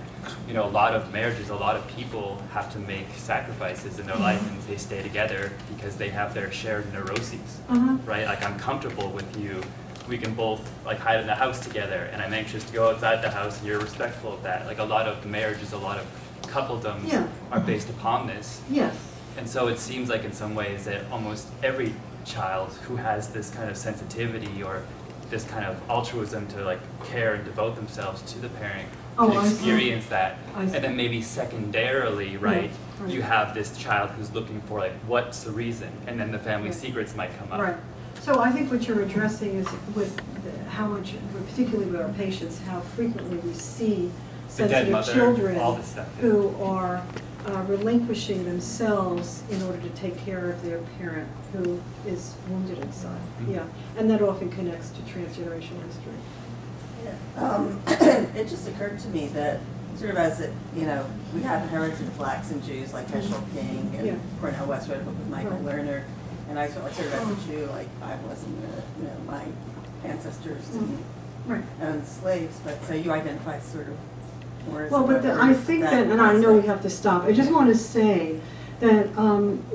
you know, a lot of marriages, a lot of people have to make sacrifices in their life and they stay together because they have their shared neuroses, right? Like, I'm comfortable with you, we can both like hide in the house together, and I'm anxious to go outside the house and you're respectful of that. Like, a lot of marriages, a lot of coupledoms Yeah. are based upon this. Yes. And so it seems like in some ways that almost every child who has this kind of sensitivity or this kind of altruism to like care and devote themselves to the parent Oh, can I see. experience that. I see. And then maybe secondarily, right, right. you have this child who's looking for like, what's the reason? And then the family Right. secrets might come up. Right. So I think what you're addressing is with how much, particularly with our patients, how frequently we see The dead sensitive mother, children all this stuff. who are relinquishing themselves in order to take care of their parent who is wounded inside. Mhm. Yeah, and that often connects to transgenerational history. It just occurred to me that sort of as it, you know, we have inherited blacks and Jews like Heschel King and Yeah. Cornel West wrote a book with Michael Right. Lerner, and I felt like sort of as a Jew, like I wasn't, you know, my ancestors didn't Right. own slaves, but so you identify sort of more as Well, but a I think that, and I know we have to stop, I just want to say that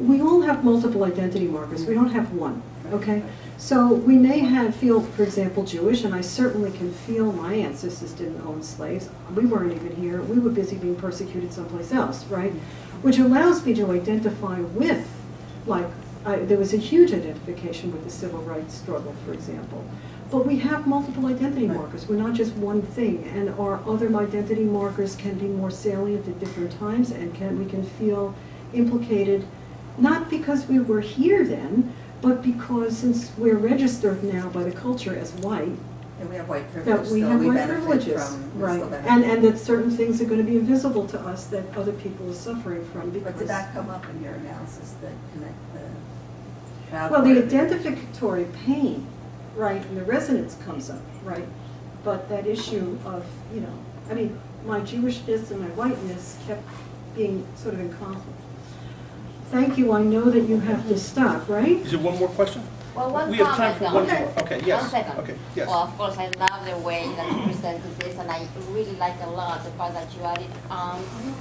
we all have multiple identity markers, we don't have one, okay? So we may feel, for example, Jewish, and I certainly can feel my ancestors didn't own slaves. We weren't even here, we were busy being persecuted someplace else, right? Which allows me to identify with, like, there was a huge identification with the civil rights struggle, for example. But we have multiple identity markers. We're not just one thing, and our other identity markers can be more salient at different times, and we can feel implicated, not because we were here then, but because since we're registered now by the culture as white, and we have white privilege, that we so have we white benefit privileges, from, we right? still benefit. And that certain things are going to be invisible to us that other people are suffering from because. But did that come up in your analysis that connect the? Well, the identificatory pain, right, and the resonance comes up, right? But that issue of, you know, I mean, my Jewishness and my whiteness kept being sort of in conflict. Thank you, I know that you have to stop, right? Is there one more question? Well, one We have time for comment one though. more. Okay, yes. 1 second. Okay, yes. Well, of course, I love the way that you presented this, and I really like a lot the part that you added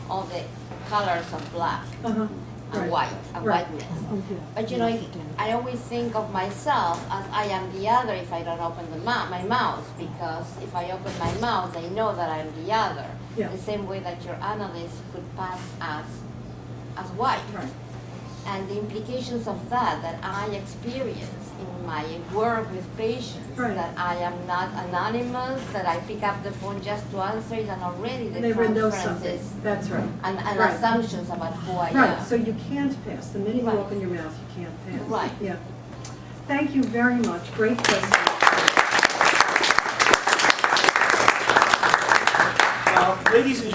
all the colors of black Uh-huh. and Right. white and Right. whiteness. Okay. But you know, I always think of myself as I am the other if I don't open my mouth, because if I open my mouth, they know that I'm the other. Yeah. The same way that your analyst could pass as white. Right. And the implications of that I experience in my work with patients, Right. that I am not anonymous, that I pick up the phone just to answer it, and already the They would know something, transferences that's right. and Right. assumptions about who I am. Right, so you can't pass, the minute you Right. open your mouth, you can't pass. Right. Yeah. Thank you very much, great question. Ladies and